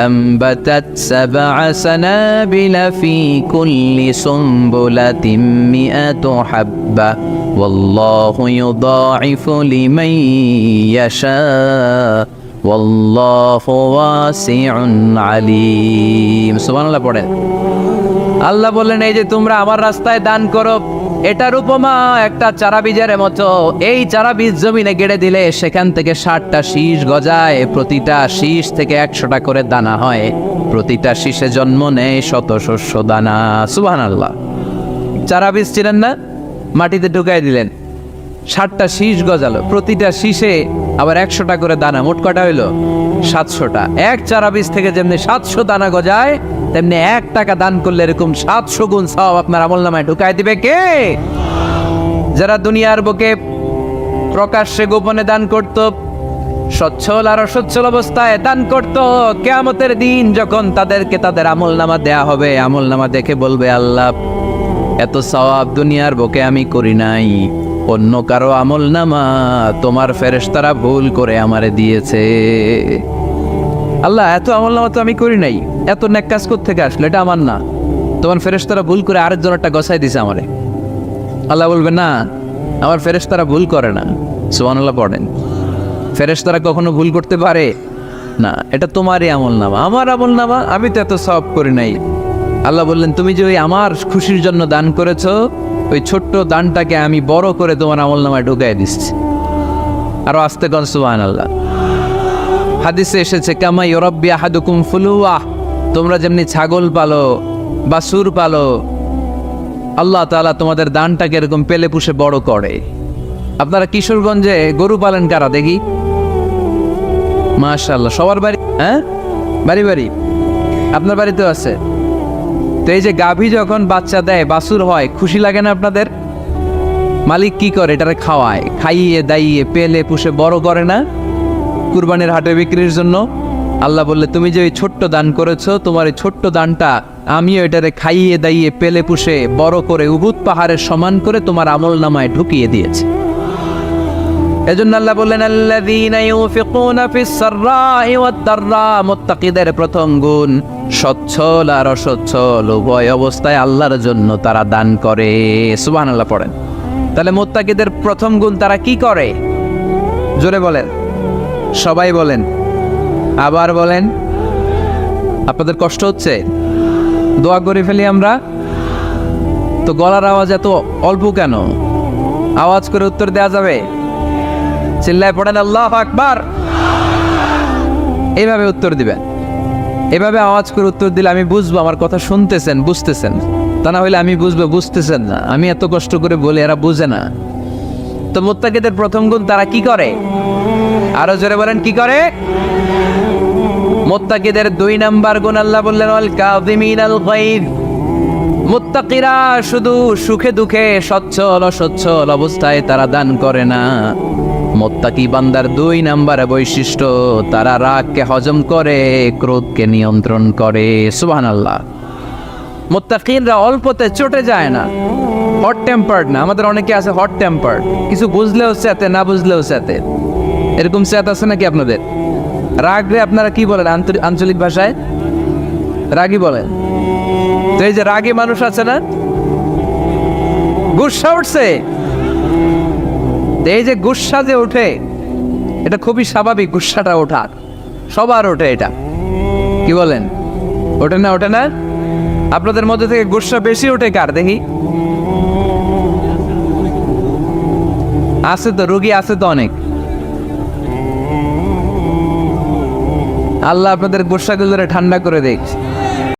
S1: أنبتت 7 سنابل في كل سنبلة 100 حبة والله يضاعف لمن يشاء والله واسع عليم সুবহানাল্লাহ পড়েন। আল্লাহ বললেন, এই যে তোমরা আমার রাস্তায় দান করো, এটার উপমা একটা চারা বীজের মতো। এই চারা বীজ জমিনে গেড়ে দিলে সেখান থেকে 60টা শীষ গজায়, প্রতিটা শীষ থেকে 100টা করে দানা হয়, প্রতিটা শীষে জন্ম নেয় শত শস্য দানা। সুবহানাল্লাহ। চারা বীজ ছিলেন না, মাটিতে ঢুকাই দিলেন, 60টা শীষ গজালো, প্রতিটা শীষে আবার 100টা করে দানা, মোট কটা হইলো? 700টা। এক চারা বীজ থেকে যেমনি 700 দানা গজায়, তেমনি 1 টাকা দান করলে এরকম 700 গুণ সওয়াব আপনার আমলনামায় ঢুকাই দিবে কে? যারা দুনিয়ার বুকে প্রকাশ্যে গোপনে দান করত, সচ্ছল আর অসচ্ছল অবস্থায় দান করত, কিয়ামতের দিন যখন তাদেরকে তাদের আমলনামা দেয়া হবে, আমলনামা দেখে বলবে, আল্লাহ এত সওয়াব দুনিয়ার বুকে আমি করি নাই, অন্য কারো আমলনামা তোমার ফেরেশতারা ভুল করে আমারে দিয়েছে। আল্লাহ এত আমলনামা তো আমি করি নাই, এত নেক কাজ কোত্থেকে আসলো? এটা আমার না, তোমার ফেরেশতারা ভুল করে আরেকজনেরটা গছাই দিছে আমারে। আল্লাহ বলবে, না, আমার ফেরেশতারা ভুল করে না। সুবহানাল্লাহ পড়েন। ফেরেশতারা কখনো ভুল করতে পারে না, এটা তোমারই আমলনামা, আমার আমলনামা, আমি তো এত সওয়াব করি নাই। আল্লাহ বললেন, তুমি যে ওই আমার খুশির জন্য দান করেছো, ওই ছোট্ট দানটাকে আমি বড় করে তোমার আমলনামায় ঢুকাই দিচ্ছি। আরো আস্তে কোন সুবহানাল্লাহ। হাদিসে এসেছে, কামা ইউরাব্বি আহাদুকুম ফুলুয়াহ, তোমরা যেমনি ছাগল পালো, বাছুর পালো, আল্লাহ তাআলা তোমাদের দানটাকে এরকম পেলে পুষে বড় করে। আপনারা কিশোরগঞ্জে গরু পালেন কারা দেখি? মাশাআল্লাহ, সবার বাড়ি, হ্যাঁ বাড়ি বাড়ি, আপনার বাড়িতেও আছে। তো এই যে গাভী যখন বাচ্চা দেয়, বাছুর হয়, খুশি লাগে না আপনাদের? মালিক কি করে? এটারে খাওয়ায়, খাইয়ে দাইয়ে পেলে পুষে বড় করে না? কুরবানির হাটে বিক্রির জন্য। আল্লাহ বললে, তুমি যে ওই ছোট্ট দান করেছো, তোমার এই ছোট্ট দানটা আমিও এটারে খাইয়ে দাইয়ে পেলে পুষে বড় করে উহুদ পাহাড়ের সমান করে তোমার আমলনামায় ঢুকিয়ে দিয়েছে। এজন্য আল্লাহ বললেন, আল্লাযীনা ইউনফিকুনা ফিস সাররাই ওয়াদ দাররা, মুত্তাকিদের প্রথম গুণ সচ্ছল আর অসচ্ছল উভয় অবস্থায় আল্লাহর জন্য তারা দান করে। সুবহানাল্লাহ পড়েন। তাহলে মুত্তাকিদের প্রথম গুণ, তারা কি করে? জোরে বলেন, সবাই বলেন, আবার বলেন। আপনাদের কষ্ট হচ্ছে? দোয়া করে ফেলি আমরা তো। গলার আওয়াজ এত অল্প কেন? আওয়াজ করে উত্তর দেওয়া যাবে? চিল্লায় পড়েন আল্লাহু আকবার। এইভাবে উত্তর দিবেন, এভাবে আওয়াজ করে উত্তর দিলে আমি বুঝবো আমার কথা শুনতেছেন, বুঝতেছেন। তা না হইলে আমি বুঝবো বুঝতেছেন না, আমি এত কষ্ট করে বলি, এরা বুঝে না। তো মুত্তাকিদের প্রথম গুণ, তারা কি করে? আরো জোরে বলেন, কি করে? মুত্তাকিদের 2 নাম্বার গুণ আল্লাহ বললেন, ওয়াল কাযিমিনাল গায়জ। মুত্তাকিরা শুধু সুখে দুঃখে, সচ্ছল অসচ্ছল অবস্থায় তারা দান করে না। মুত্তাকি বান্দার 2 নাম্বার বৈশিষ্ট্য, তারা রাগকে হজম করে, ক্রোধকে নিয়ন্ত্রণ করে। সুবহানাল্লাহ। মুত্তাকিনরা অল্পতে চটে যায় না, হট টেম্পার্ড না। আমাদের অনেকে আছে হট টেম্পার্ড, কিছু বুঝলেও সাথে, না বুঝলেও সাথে, এরকম স্যাত আছে নাকি আপনাদের? রাগরে আপনারা কি বলেন আঞ্চলিক ভাষায়? রাগী বলেন। তো এই যে রাগী মানুষ আছে না, গুসা উঠছে, এই যে গুসা যে ওঠে, এটা খুবই স্বাভাবিক। গুসাটা ওঠা সবার ওঠে, এটা কি বলেন? ওঠে না? ওঠে না? আপনাদের মধ্যে থেকে গুসা বেশি ওঠে কার দেখি? আছে তো, রোগী আছে তো অনেক। আল্লাহ আপনাদের গুসাগুলোরে ঠান্ডা করে দেখছে।